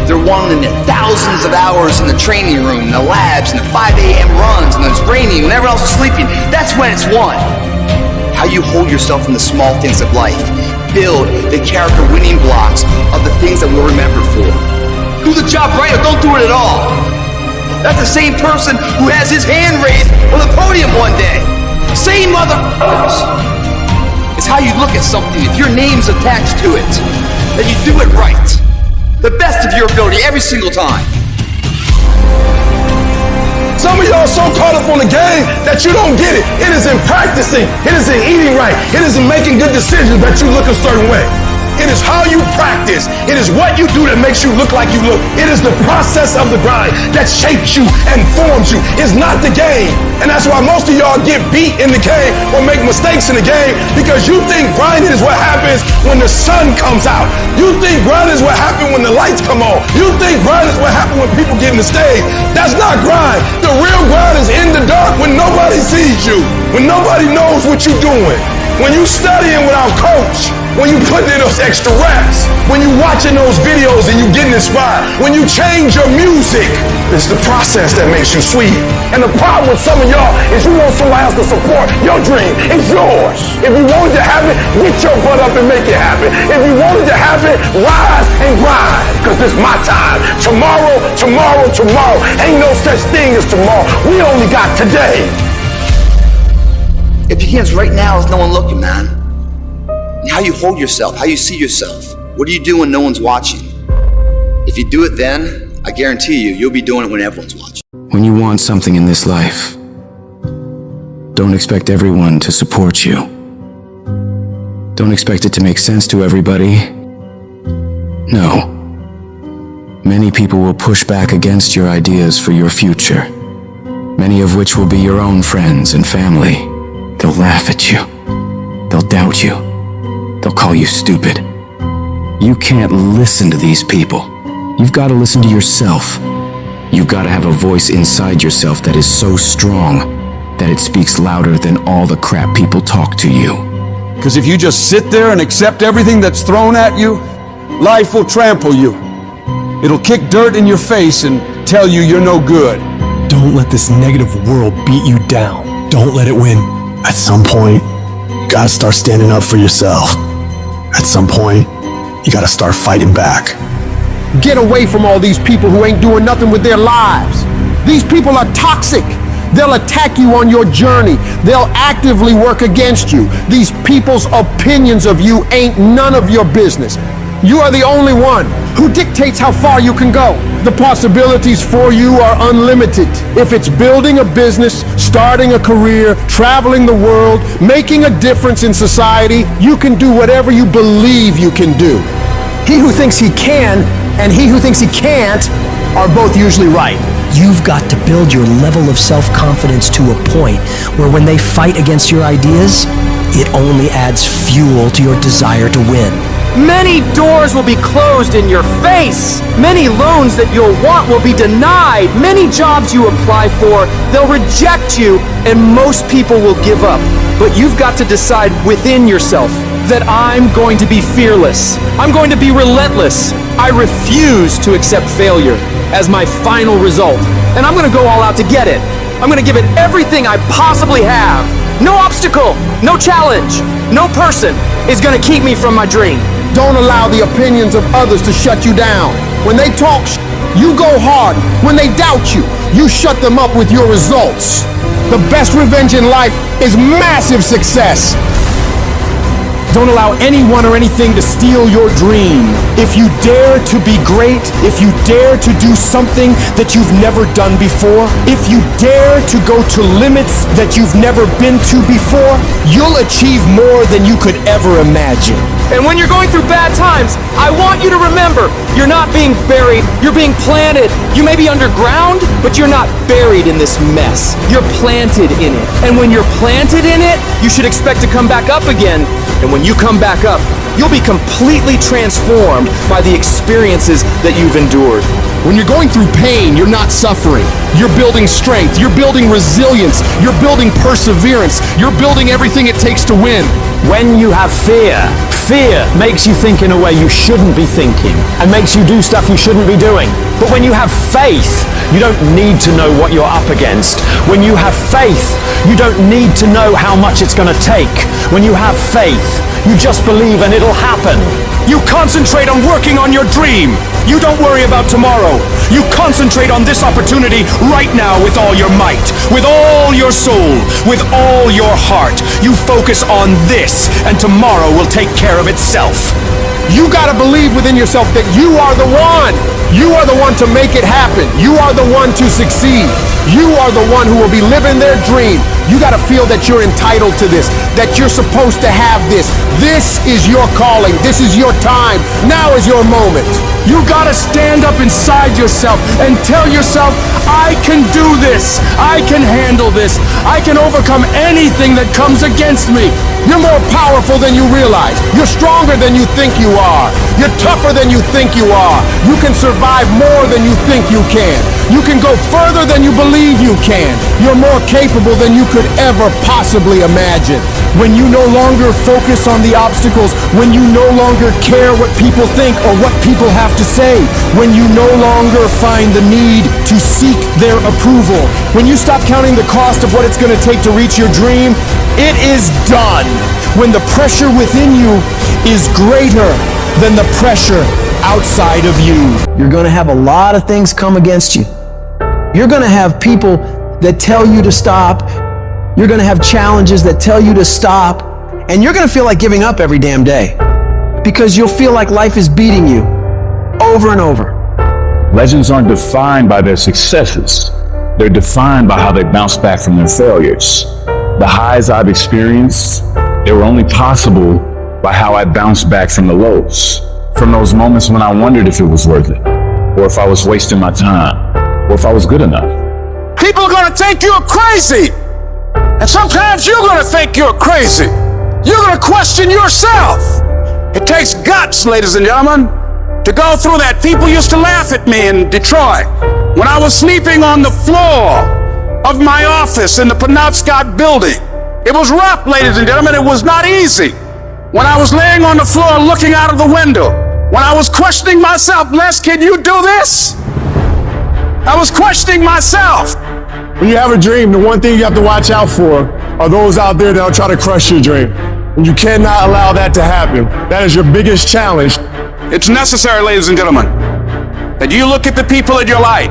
They're won in the thousands of hours in the training room, in the labs, in the 5 a.m. runs, and it's raining, when everyone else is sleeping. That's when it's won. How you hold yourself in the small things of life. Build the character winning blocks of the things that we'll remember for. Do the job right or don't do it at all. That's the same person who has his hand raised on the podium one day. Same motherfuckers. It's how you look at something. If your name's attached to it, then you do it right. The best of your ability every single time. Some of y'all so caught up on the game that you don't get it. It is in practicing. It is in eating right. It is in making good decisions that you look a certain way. It is how you practice. It is what you do that makes you look like you look. It is the process of the grind that shapes you and forms you. It's not the game. And that's why most of y'all get beat in the game or make mistakes in the game, because you think grinding is what happens when the sun comes out. You think grinding is what happens when the lights come on. You think grinding is what happens when people get in the stage. That's not grind. The real grind is in the dark when nobody sees you, when nobody knows what you're doing. When you studying without coach, when you putting in those extra reps, when you watching those videos and you getting inspired, when you change your music, it's the process that makes you sweet. And the problem with some of y'all is you want somebody else to support your dream. It's yours. If you wanted to have it, get your butt up and make it happen. If you wanted to have it, rise and grind, because this is my time. Tomorrow, tomorrow, tomorrow. Ain't no such thing as tomorrow. We only got today. If you can't right now, there's no one looking, man. And how you hold yourself, how you see yourself. What do you do when no one's watching? If you do it then, I guarantee you, you'll be doing it when everyone's watching. When you want something in this life, don't expect everyone to support you. Don't expect it to make sense to everybody. No. Many people will push back against your ideas for your future, many of which will be your own friends and family. They'll laugh at you. They'll doubt you. They'll call you stupid. You can't listen to these people. You've got to listen to yourself. You've got to have a voice inside yourself that is so strong that it speaks louder than all the crap people talk to you. Because if you just sit there and accept everything that's thrown at you, life will trample you. It'll kick dirt in your face and tell you you're no good. Don't let this negative world beat you down. Don't let it win. At some point, you gotta start standing up for yourself. At some point, you gotta start fighting back. Get away from all these people who ain't doing nothing with their lives. These people are toxic. They'll attack you on your journey. They'll actively work against you. These people's opinions of you ain't none of your business. You are the only one who dictates how far you can go. The possibilities for you are unlimited. If it's building a business, starting a career, traveling the world, making a difference in society, you can do whatever you believe you can do. He who thinks he can and he who thinks he can't are both usually right. You've got to build your level of self-confidence to a point where when they fight against your ideas, it only adds fuel to your desire to win. Many doors will be closed in your face. Many loans that you'll want will be denied. Many jobs you apply for, they'll reject you, and most people will give up. But you've got to decide within yourself that I'm going to be fearless. I'm going to be relentless. I refuse to accept failure as my final result. And I'm going to go all out to get it. I'm going to give it everything I possibly have. No obstacle, no challenge, no person is going to keep me from my dream. Don't allow the opinions of others to shut you down. When they talk, you go hard. When they doubt you, you shut them up with your results. The best revenge in life is massive success. Don't allow anyone or anything to steal your dream. If you dare to be great, if you dare to do something that you've never done before, if you dare to go to limits that you've never been to before, you'll achieve more than you could ever imagine. And when you're going through bad times, I want you to remember, you're not being buried, you're being planted. You may be underground, but you're not buried in this mess. You're planted in it. And when you're planted in it, you should expect to come back up again. And when you come back up, you'll be completely transformed by the experiences that you've endured. When you're going through pain, you're not suffering. You're building strength, you're building resilience, you're building perseverance, you're building everything it takes to win. When you have fear, fear makes you think in a way you shouldn't be thinking and makes you do stuff you shouldn't be doing. But when you have faith, you don't need to know what you're up against. When you have faith, you don't need to know how much it's going to take. When you have faith, you just believe and it'll happen. You concentrate on working on your dream. You don't worry about tomorrow. You concentrate on this opportunity right now with all your might, with all your soul, with all your heart. You focus on this, and tomorrow will take care of itself. You gotta believe within yourself that you are the one. You are the one to make it happen. You are the one to succeed. You are the one who will be living their dream. You gotta feel that you're entitled to this, that you're supposed to have this. This is your calling. This is your time. Now is your moment. You gotta stand up inside yourself and tell yourself, I can do this. I can handle this. I can overcome anything that comes against me. You're more powerful than you realize. You're stronger than you think you are. You're tougher than you think you are. You can survive more than you think you can. You can go further than you believe you can. You're more capable than you could ever possibly imagine. When you no longer focus on the obstacles, when you no longer care what people think or what people have to say, when you no longer find the need to seek their approval, when you stop counting the cost of what it's going to take to reach your dream, it is done. When the pressure within you is greater than the pressure outside of you. You're going to have a lot of things come against you. You're going to have people that tell you to stop. You're going to have challenges that tell you to stop. And you're going to feel like giving up every damn day because you'll feel like life is beating you over and over. Legends aren't defined by their successes. They're defined by how they bounce back from their failures. The highs I've experienced, they were only possible by how I bounced back from the lows. From those moments when I wondered if it was worth it, or if I was wasting my time, or if I was good enough. People are gonna think you're crazy. And sometimes you're gonna think you're crazy. You're gonna question yourself. It takes guts, ladies and gentlemen, to go through that. People used to laugh at me in Detroit when I was sleeping on the floor of my office in the Penobscot building. It was rough, ladies and gentlemen. It was not easy. When I was laying on the floor looking out of the window, when I was questioning myself, Les, can you do this? I was questioning myself. When you have a dream, the one thing you have to watch out for are those out there that'll try to crush your dream. And you cannot allow that to happen. That is your biggest challenge. It's necessary, ladies and gentlemen, that you look at the people in your life.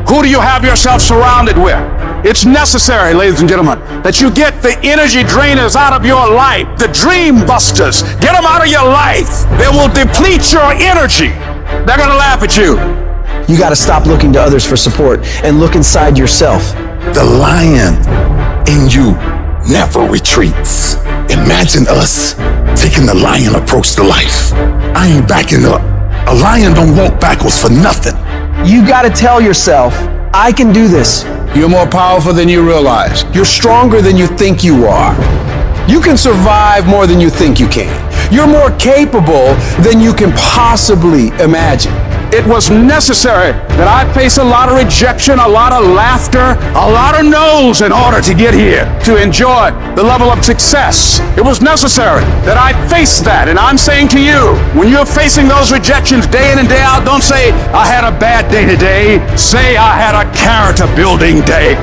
Who do you have yourself surrounded with? It's necessary, ladies and gentlemen, that you get the energy drainers out of your life, the dream busters. Get them out of your life. They will deplete your energy. They're gonna laugh at you. You got to stop looking to others for support and look inside yourself. The lion in you never retreats. Imagine us taking the lion approach to life. I ain't backing up. A lion don't walk backwards for nothing. You got to tell yourself, I can do this. You're more powerful than you realize. You're stronger than you think you are. You can survive more than you think you can. You're more capable than you can possibly imagine. It was necessary that I face a lot of rejection, a lot of laughter, a lot of no's in order to get here, to enjoy the level of success. It was necessary that I face that. And I'm saying to you, when you're facing those rejections day in and day out, don't say, I had a bad day today. Say, I had a character building day.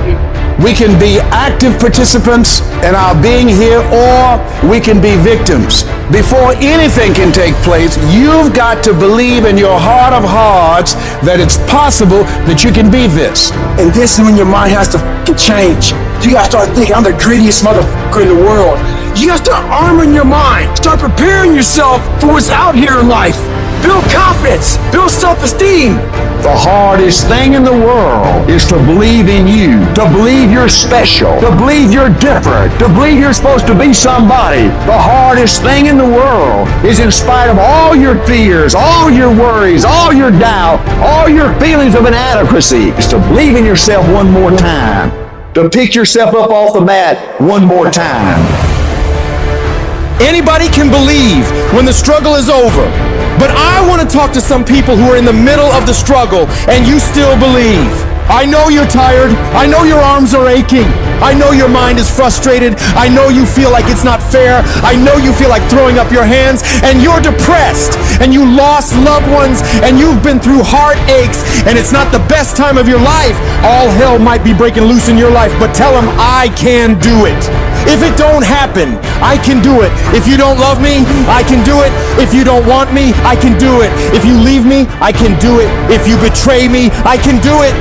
We can be active participants in our being here, or we can be victims. Before anything can take place, you've got to believe in your heart of hearts that it's possible that you can be this. And this is when your mind has to change. You gotta start thinking, I'm the greediest motherfucker in the world. You gotta start arming your mind. Start preparing yourself for what's out here in life. Build confidence. Build self-esteem. The hardest thing in the world is to believe in you, to believe you're special, to believe you're different, to believe you're supposed to be somebody. The hardest thing in the world is, in spite of all your fears, all your worries, all your doubt, all your feelings of inadequacy, is to believe in yourself one more time, to pick yourself up off the mat one more time. Anybody can believe when the struggle is over. But I want to talk to some people who are in the middle of the struggle and you still believe. I know you're tired. I know your arms are aching. I know your mind is frustrated. I know you feel like it's not fair. I know you feel like throwing up your hands, and you're depressed, and you lost loved ones, and you've been through heartaches, and it's not the best time of your life. All hell might be breaking loose in your life, but tell them I can do it. If it don't happen, I can do it. If you don't love me, I can do it. If you don't want me, I can do it. If you leave me, I can do it. If you betray me, I can do it.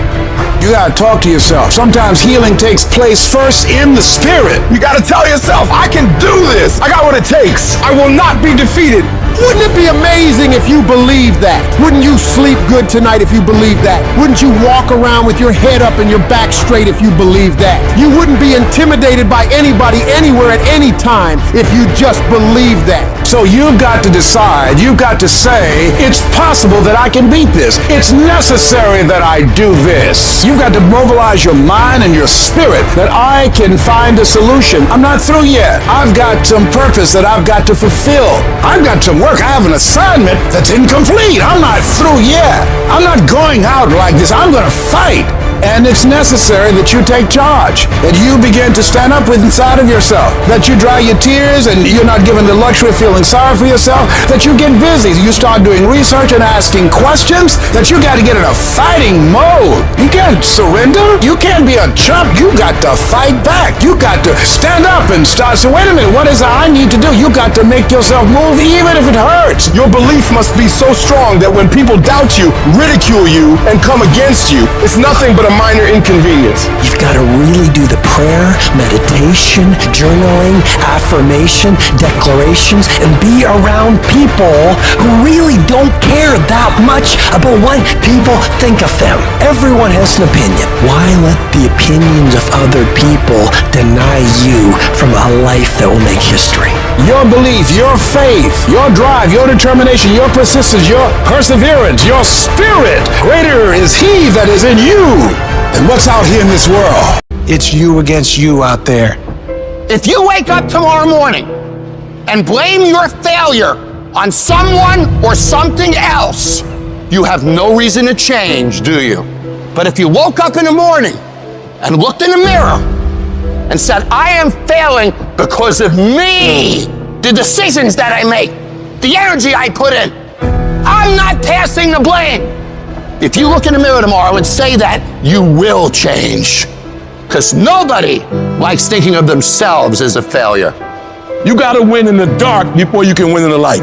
You gotta talk to yourself. Sometimes healing takes place first in the spirit. You gotta tell yourself, I can do this. I got what it takes. I will not be defeated. Wouldn't it be amazing if you believed that? Wouldn't you sleep good tonight if you believed that? Wouldn't you walk around with your head up and your back straight if you believed that? You wouldn't be intimidated by anybody, anywhere, at any time if you just believed that. So you've got to decide, you've got to say, it's possible that I can beat this. It's necessary that I do this. You've got to mobilize your mind and your spirit that I can find a solution. I'm not through yet. I've got some purpose that I've got to fulfill. I've got some work. I have an assignment that's incomplete. I'm not through yet. I'm not going out like this. I'm going to fight. And it's necessary that you take charge, that you begin to stand up with inside of yourself, that you dry your tears and you're not given the luxury of feeling sorry for yourself, that you get busy, you start doing research and asking questions, that you got to get in a fighting mode. You can't surrender. You can't be a chump. You got to fight back. You got to stand up and start. So wait a minute, what is it I need to do? You got to make yourself move even if it hurts. Your belief must be so strong that when people doubt you, ridicule you, and come against you, it's nothing but a minor inconvenience. You've got to really do the prayer, meditation, journaling, affirmation, declarations, and be around people who really don't care that much about what people think of them. Everyone has an opinion. Why let the opinions of other people deny you from a life that will make history? Your belief, your faith, your drive, your determination, your persistence, your perseverance, your spirit. Greater is He that is in you than what's out here in this world. It's you against you out there. If you wake up tomorrow morning and blame your failure on someone or something else, you have no reason to change, do you? But if you woke up in the morning and looked in the mirror and said, I am failing because of me, the decisions that I make, the energy I put in, I'm not passing the blame. If you look in the mirror tomorrow and say that, you will change. Because nobody likes thinking of themselves as a failure. You gotta win in the dark before you can win in the light.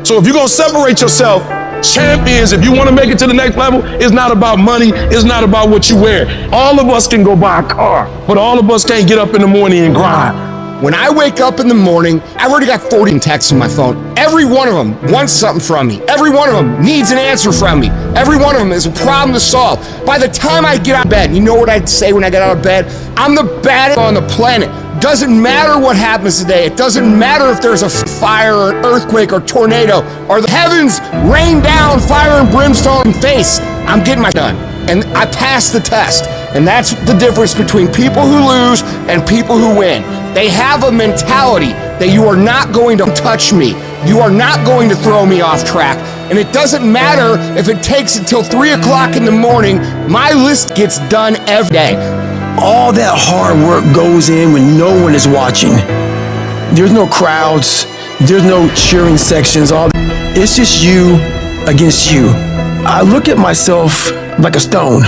So if you're gonna separate yourself, champions, if you wanna make it to the next level, it's not about money, it's not about what you wear. All of us can go buy a car, but all of us can't get up in the morning and grind. When I wake up in the morning, I've already got 40 texts on my phone. Every one of them wants something from me. Every one of them needs an answer from me. Every one of them is a problem to solve. By the time I get out of bed, you know what I'd say when I get out of bed? I'm the baddest on the planet. Doesn't matter what happens today. It doesn't matter if there's a fire or an earthquake or tornado or the heavens rain down fire and brimstone and face. I'm getting my done. And I passed the test. And that's the difference between people who lose and people who win. They have a mentality that you are not going to touch me. You are not going to throw me off track. And it doesn't matter if it takes until 3 o'clock in the morning, my list gets done every day. All that hard work goes in when no one is watching. There's no crowds. There's no cheering sections. It's just you against you. I look at myself like a stone.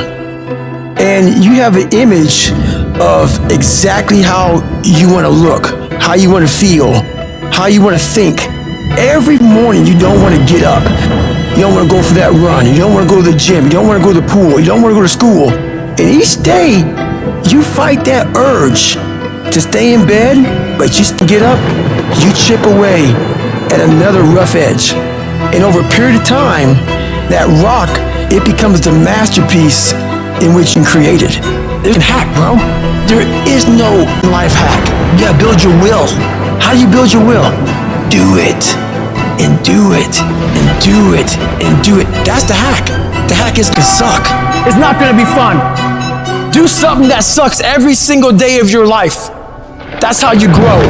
And you have an image of exactly how you want to look, how you want to feel, how you want to think. Every morning you don't want to get up. You don't want to go for that run. You don't want to go to the gym. You don't want to go to the pool. You don't want to go to school. And each day you fight that urge to stay in bed, but you still get up, you chip away at another rough edge. And over a period of time, that rock, it becomes the masterpiece in which you created. There's a hack, bro. There is no life hack. You gotta build your will. How do you build your will? Do it, and do it, and do it, and do it. That's the hack. The hack is gonna suck. It's not gonna be fun. Do something that sucks every single day of your life. That's how you grow.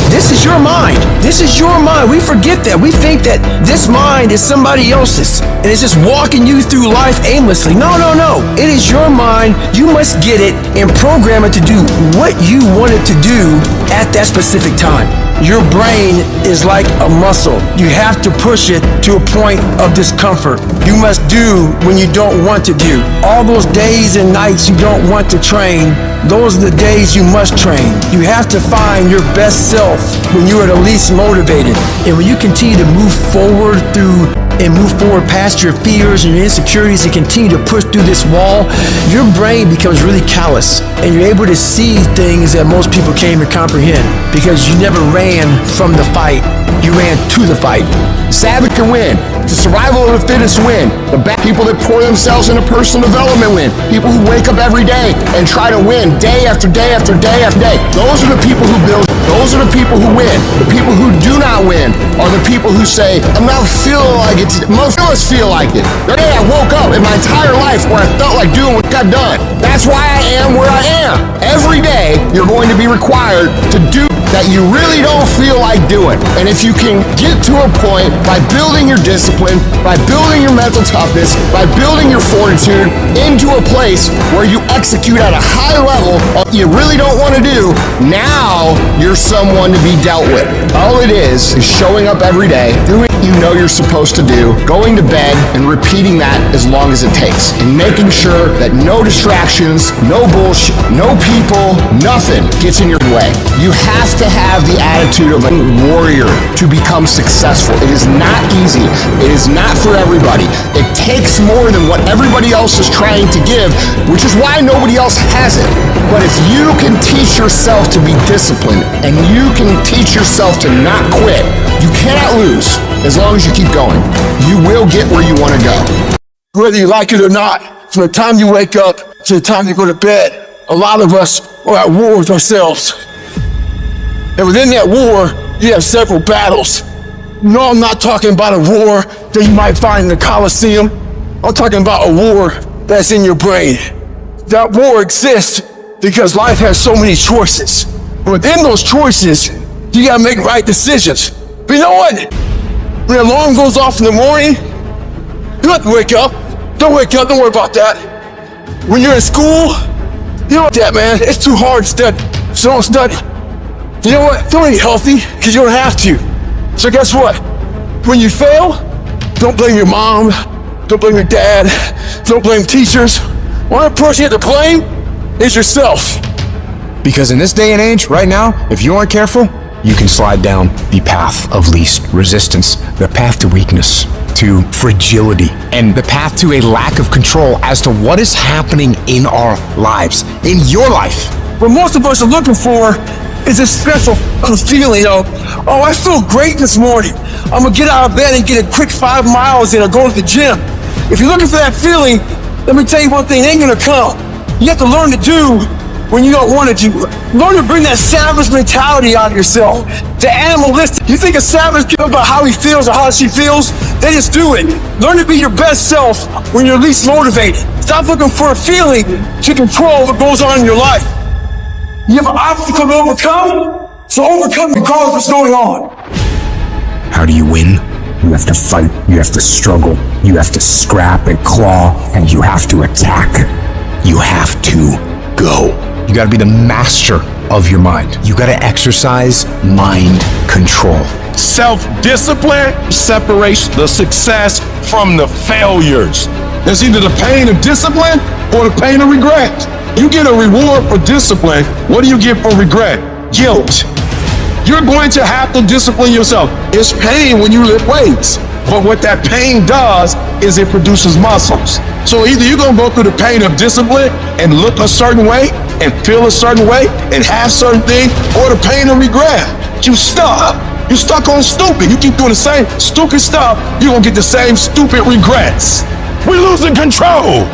This is your mind. This is your mind. We forget that. We think that this mind is somebody else's and it's just walking you through life aimlessly. No, no, no. It is your mind. You must get it and program it to do what you want it to do at that specific time. Your brain is like a muscle. You have to push it to a point of discomfort. You must do when you don't want to do. All those days and nights you don't want to train, those are the days you must train. You have to find your best self when you are the least motivated. And when you continue to move forward through and move forward past your fears and your insecurities and continue to push through this wall, your brain becomes really callous and you're able to see things that most people can't even comprehend because you never ran from the fight, you ran to the fight. Savage can win. The survival of the fittest win. The people that pour themselves into personal development win. People who wake up every day and try to win day after day after day after day. Those are the people who build. Those are the people who win. The people who do not win are the people who say, I'm not feeling like it. Most of us feel like it. The day I woke up in my entire life where I felt like doing what got done. That's why I am where I am. Every day you're going to be required to do that you really don't feel like doing. And if you can get to a point by building your discipline, by building your mental toughness, by building your fortitude into a place where you execute at a high level of what you really don't want to do, now you're someone to be dealt with. All it is showing up every day, doing what you know you're supposed to do, going to bed and repeating that as long as it takes, and making sure that no distractions, no bullshit, no people, nothing gets in your way. You have to have the attitude of a warrior to become successful. It is not easy. It is not for everybody. It takes more than what everybody else is trying to give, which is why nobody else has it. But if you can teach yourself to be disciplined and you can teach yourself to not quit, you cannot lose as long as you keep going. You will get where you want to go. Whether you like it or not, from the time you wake up to the time you go to bed, a lot of us are at war with ourselves. And within that war, you have several battles. No, I'm not talking about a war that you might find in the Coliseum. I'm talking about a war that's in your brain. That war exists because life has so many choices. Within those choices, you gotta make right decisions. But you know what? When the alarm goes off in the morning, you don't have to wake up. Don't wake up, don't worry about that. When you're in school, you don't do that, man. It's too hard to study, so don't study. You know what? Don't eat healthy, because you don't have to. So guess what? When you fail, don't blame your mom, don't blame your dad, don't blame teachers. One person you have to blame is yourself. Because in this day and age, right now, if you aren't careful, you can slide down the path of least resistance, the path to weakness, to fragility, and the path to a lack of control as to what is happening in our lives, in your life. What most of us are looking for is a special feeling of, oh, I feel great this morning. I'm gonna get out of bed and get a quick 5 miles in or go to the gym. If you're looking for that feeling, let me tell you one thing, it ain't gonna come. You have to learn to do when you don't want to do. Learn to bring that savage mentality out of yourself. The animalistic. You think a savage cares about how he feels or how she feels? They just do it. Learn to be your best self when you're least motivated. Stop looking for a feeling to control what goes on in your life. You have an obstacle to overcome, so overcome regardless of what's going on. How do you win? You have to fight, you have to struggle, you have to scrap and claw, and you have to attack. You have to go. You gotta be the master of your mind. You gotta exercise mind control. Self-discipline separates the success from the failures. There's either the pain of discipline or the pain of regret. You get a reward for discipline. What do you get for regret? Guilt. You're going to have to discipline yourself. It's pain when you lift weights. But what that pain does is it produces muscles. So either you're gonna go through the pain of discipline and look a certain way and feel a certain way and have certain things, or the pain of regret. You're stuck on stupid. You keep doing the same stupid stuff, you're gonna get the same stupid regrets. We're losing control.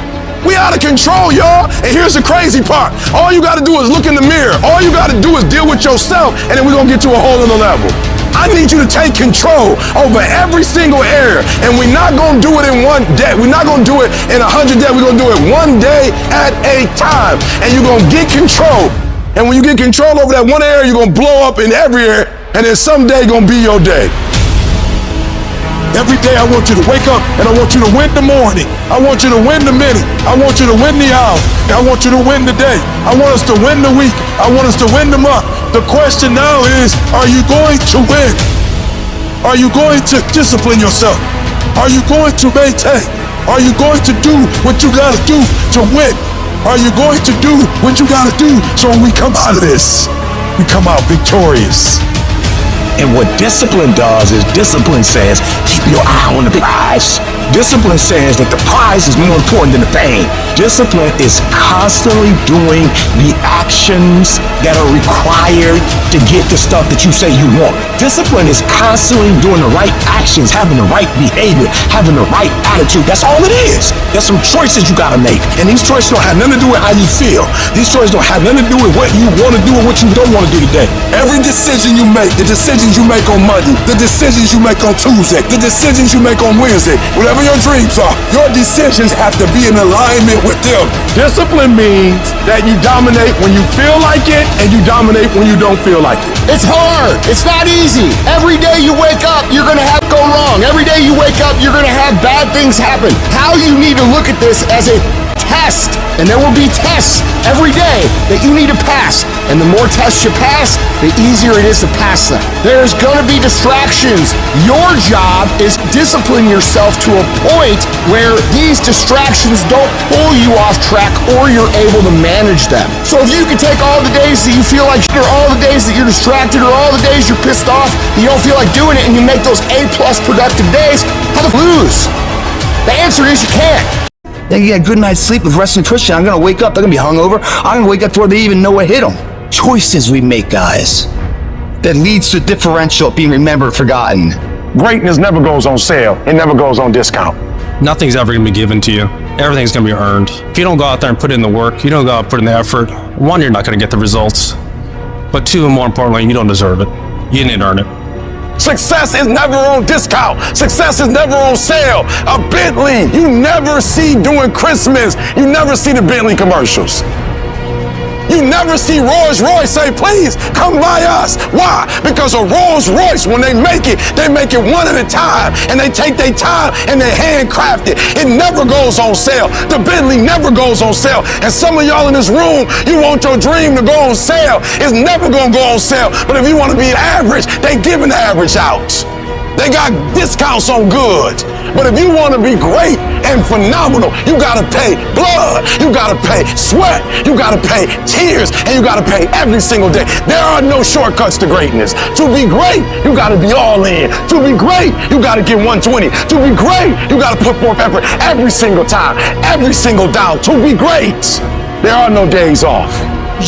We out of control, y'all. And here's the crazy part. All you gotta do is look in the mirror. All you gotta do is deal with yourself, and then we're gonna get to a whole other level. I need you to take control over every single area. And we're not gonna do it in one day. We're not gonna do it in 100 days. We're gonna do it one day at a time. And you're gonna get control. And when you get control over that one area, you're gonna blow up in every area. And then someday gonna be your day. Every day I want you to wake up and I want you to win the morning. I want you to win the minute. I want you to win the hour. I want you to win the day. I want us to win the week. I want us to win the month. The question now is, are you going to win? Are you going to discipline yourself? Are you going to maintain? Are you going to do what you gotta do to win? Are you going to do what you gotta do so when we come out of this, we come out victorious? And what discipline does is discipline says, keep your eye on the prize. Discipline says that the prize is more important than the pain. Discipline is constantly doing the actions that are required to get the stuff that you say you want. Discipline is constantly doing the right actions, having the right behavior, having the right attitude. That's all it is. There's some choices you gotta make. And these choices don't have nothing to do with how you feel. These choices don't have nothing to do with what you want to do or what you don't want to do today. Every decision you make, the decisions you make on Monday, the decisions you make on Tuesday, the decisions you make on Wednesday, whatever your dreams are, your decisions have to be in alignment with them. Discipline means that you dominate when you feel like it and you dominate when you don't feel like it. It's hard. It's not easy. Every day you wake up, you're going to have go wrong. Every day you wake up, you're going to have bad things happen. How you need to look at this as a test, and there will be tests every day that you need to pass, and the more tests you pass, the easier it is to pass them. There's going to be distractions. Your job is discipline yourself to a point where these distractions don't pull you off track or you're able to manage them. So if you can take all the days that you feel like shit, or all the days that you're distracted, or all the days you're pissed off, you don't feel like doing it, and you make those A+ productive days, how to lose? The answer is you can't. Then you get a good night's sleep with rest and nutrition. I'm gonna wake up, they're gonna be hungover. I'm gonna wake up before they even know what hit them. Choices we make, guys, that leads to differential being remembered, forgotten. Greatness never goes on sale. It never goes on discount. Nothing's ever gonna be given to you. Everything's gonna be earned. If you don't go out there and put in the work, you don't go out and put in the effort, one, you're not gonna get the results. But two, and more importantly, you don't deserve it. You didn't earn it. Success is never on discount. Success is never on sale. A Bentley, you never see during Christmas. You never see the Bentley commercials. You never see Rolls Royce say, please come by us. Why? Because a Rolls Royce, when they make it one at a time. And they take their time and they handcraft it. It never goes on sale. The Bentley never goes on sale. And some of y'all in this room, you want your dream to go on sale. It's never going to go on sale. But if you want to be average, they giving the average out. They got discounts on goods. But if you want to be great and phenomenal, you got to pay blood. You got to pay sweat. You got to pay tears. And you got to pay every single day. There are no shortcuts to greatness. To be great, you got to be all in. To be great, you got to get 120. To be great, you got to put forth effort every single time, every single down. To be great, there are no days off.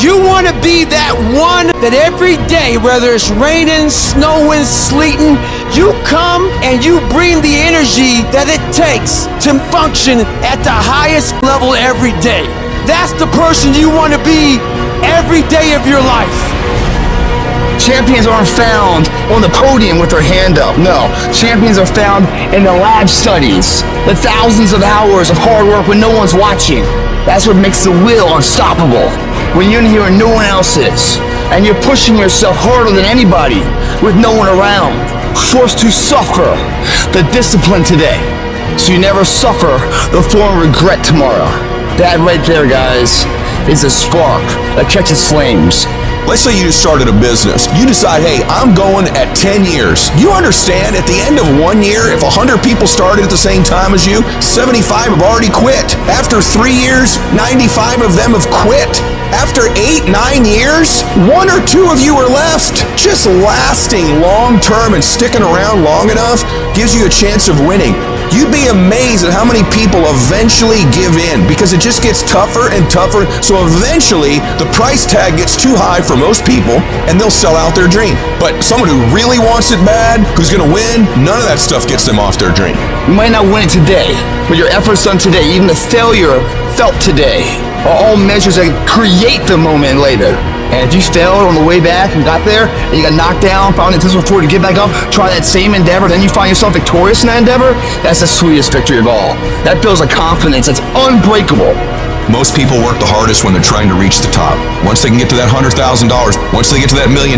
You want to be that one that every day, whether it's raining, snowing, sleeting, you come and you bring the energy that it takes to function at the highest level every day. That's the person you want to be every day of your life. Champions aren't found on the podium with their hand up. No, champions are found in the lab studies, the thousands of hours of hard work when no one's watching. That's what makes the will unstoppable. When you're in here and no one else is, and you're pushing yourself harder than anybody with no one around, forced to suffer the discipline today, so you never suffer the form of regret tomorrow. That right there, guys, is a spark that catches flames. Let's say you just started a business. You decide, hey, I'm going at 10 years. You understand at the end of 1 year, if 100 people started at the same time as you, 75 have already quit. After 3 years, 95 of them have quit. After 8, 9 years, 1 or 2 of you are left. Just lasting long term and sticking around long enough gives you a chance of winning. You'd be amazed at how many people eventually give in because it just gets tougher and tougher. So eventually the price tag gets too high for most people and they'll sell out their dream. But someone who really wants it bad, who's gonna win, none of that stuff gets them off their dream. You might not win it today, but your efforts done today, even the failure felt today, are all measures that create the moment later. And if you failed on the way back and got there, and you got knocked down, found intentional for to get back up, try that same endeavor, then you find yourself victorious in that endeavor, that's the sweetest victory of all. That builds a confidence that's unbreakable. Most people work the hardest when they're trying to reach the top. Once they can get to that $100,000, once they get to that $1 million,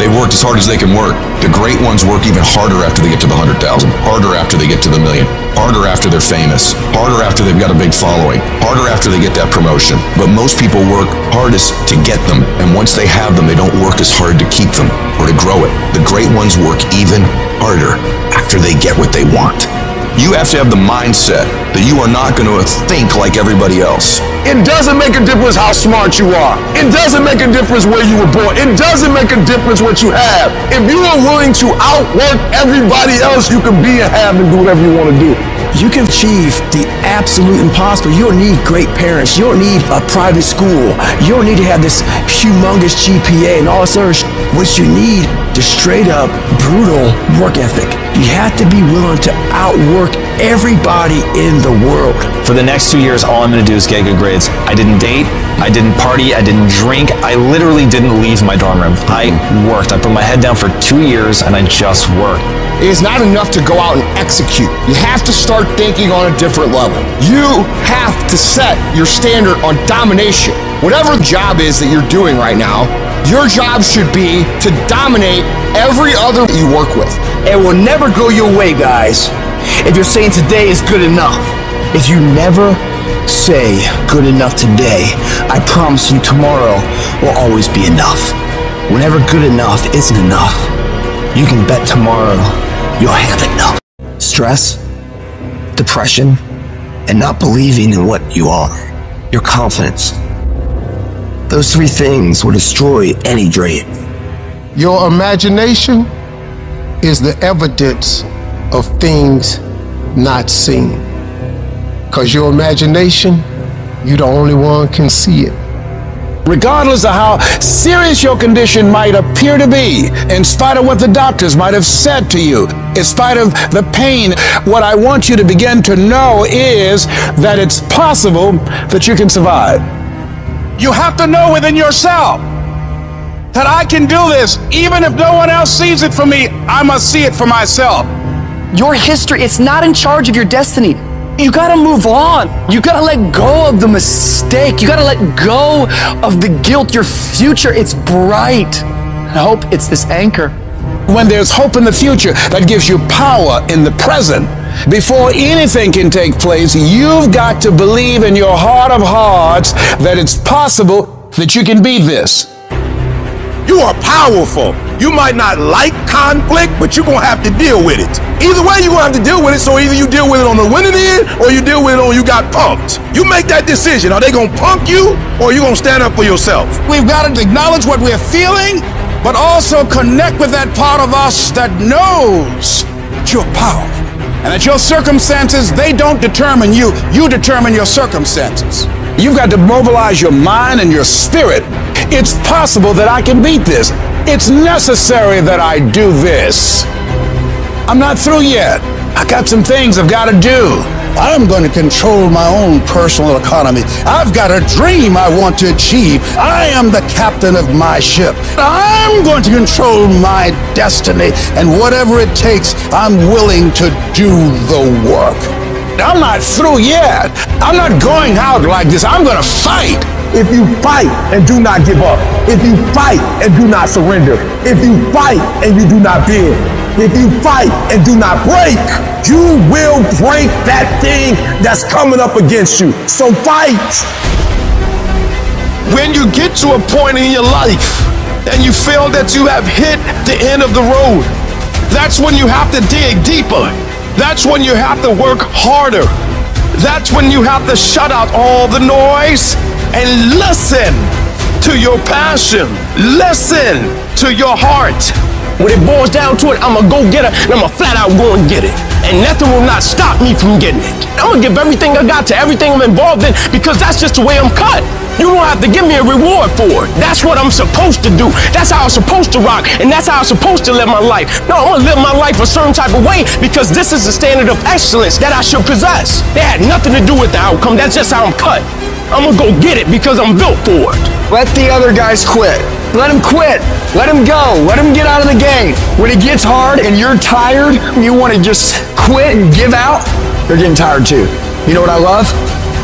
they've worked as hard as they can work. The great ones work even harder after they get to the 100,000, harder after they get to the million, harder after they're famous, harder after they've got a big following, harder after they get that promotion. But most people work hardest to get them, and once they have them, they don't work as hard to keep them or to grow it. The great ones work even harder after they get what they want. You have to have the mindset that you are not going to think like everybody else. It doesn't make a difference how smart you are. It doesn't make a difference where you were born. It doesn't make a difference what you have. If you are willing to outwork everybody else, you can be and have and do whatever you want to do. You can achieve the absolute impossible. You don't need great parents. You don't need a private school. You don't need to have this humongous GPA and all this other What you need is straight up brutal work ethic. You have to be willing to outwork everybody in the world. For the next 2 years, all I'm going to do is get good grades. I didn't date, I didn't party, I didn't drink. I literally didn't leave my dorm room. I worked. I put my head down for 2 years and I just worked. It is not enough to go out and execute. You have to start thinking on a different level. You have to set your standard on domination. Whatever job is that you're doing right now, your job should be to dominate every other you work with. It will never go your way, guys, if you're saying today is good enough. If you never say good enough today, I promise you tomorrow will always be enough. Whenever good enough isn't enough, you can bet tomorrow you'll have enough. Stress, depression, and not believing in what you are, your confidence. Those three things will destroy any dream. Your imagination is the evidence of things not seen. Because your imagination, you're the only one can see it. Regardless of how serious your condition might appear to be, in spite of what the doctors might have said to you, in spite of the pain, what I want you to begin to know is that it's possible that you can survive. You have to know within yourself that I can do this. Even if no one else sees it for me, I must see it for myself. Your history, it's not in charge of your destiny. You gotta move on. You gotta let go of the mistake. You gotta let go of the guilt. Your future, it's bright. I hope it's this anchor. When there's hope in the future, that gives you power in the present. Before anything can take place, you've got to believe in your heart of hearts that it's possible that you can be this. You are powerful. You might not like conflict, but you're going to have to deal with it. Either way, you're going to have to deal with it, so either you deal with it on the winning end, or you deal with it on you got punked. You make that decision. Are they going to punk you, or are you going to stand up for yourself? We've got to acknowledge what we're feeling, but also connect with that part of us that knows that you're powerful. And that your circumstances, they don't determine you. You determine your circumstances. You've got to mobilize your mind and your spirit. It's possible that I can beat this. It's necessary that I do this. I'm not through yet. I got some things I've got to do. I'm going to control my own personal economy. I've got a dream I want to achieve. I am the captain of my ship. I'm going to control my destiny, and whatever it takes, I'm willing to do the work. I'm not through yet. I'm not going out like this. I'm going to fight. If you fight and do not give up, if you fight and do not surrender, if you fight and you do not bend, if you fight and do not break, you will break that thing that's coming up against you. So fight. When you get to a point in your life and you feel that you have hit the end of the road, that's when you have to dig deeper. That's when you have to work harder. That's when you have to shut out all the noise and listen to your passion. Listen to your heart. When it boils down to it, I'm a go-getter, and I'm a flat-out go and get it. And nothing will not stop me from getting it. I'm gonna give everything I got to everything I'm involved in, because that's just the way I'm cut. You don't have to give me a reward for it. That's what I'm supposed to do. That's how I'm supposed to rock, and that's how I'm supposed to live my life. No, I'm gonna live my life a certain type of way, because this is the standard of excellence that I should possess. That had nothing to do with the outcome. That's just how I'm cut. I'm gonna go get it because I'm built for it. Let the other guys quit. Let them quit. Let them go. Let them get out of the game. When it gets hard and you're tired, you want to just quit and give out, you're getting tired too. You know what I love?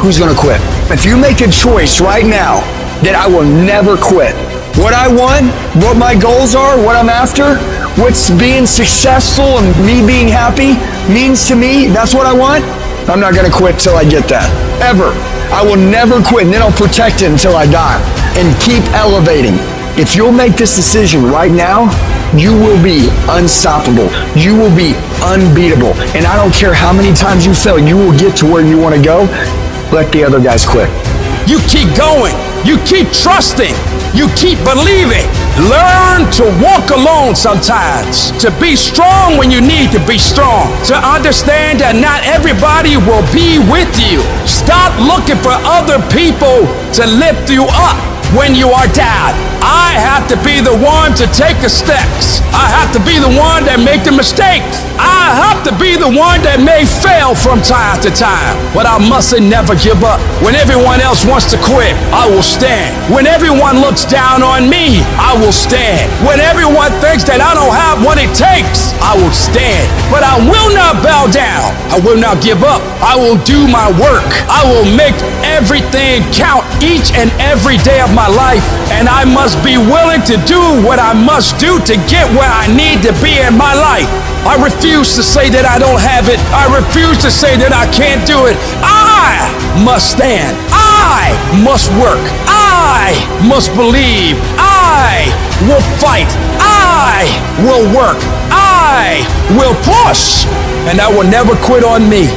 Who's going to quit? If you make a choice right now that I will never quit, what I want, what my goals are, what I'm after, what's being successful and me being happy means to me, that's what I want, I'm not going to quit till I get that. Ever. I will never quit, and then I'll protect it until I die and keep elevating. If you'll make this decision right now, you will be unstoppable. You will be unbeatable. And I don't care how many times you fail, you will get to where you want to go. Let the other guys quit. You keep going. You keep trusting. You keep believing. Learn to walk alone sometimes. To be strong when you need to be strong. To understand that not everybody will be with you. Stop looking for other people to lift you up when you are down. I have to be the one to take the steps. I have to be the one that make the mistakes. I have to be the one that may fail from time to time. But I mustn't never give up. When everyone else wants to quit, I will stand. When everyone looks down on me, I will stand. When everyone thinks that I don't have what it takes, I will stand. But I will not bow down. I will not give up. I will do my work. I will make everything count each and every day of my life. And I must be willing to do what I must do to get where I need to be in my life. I refuse to say that I don't have it. I refuse to say that I can't do it. I must stand. I must work. I must believe. I will fight. I will work. I will push. And I will never quit on me.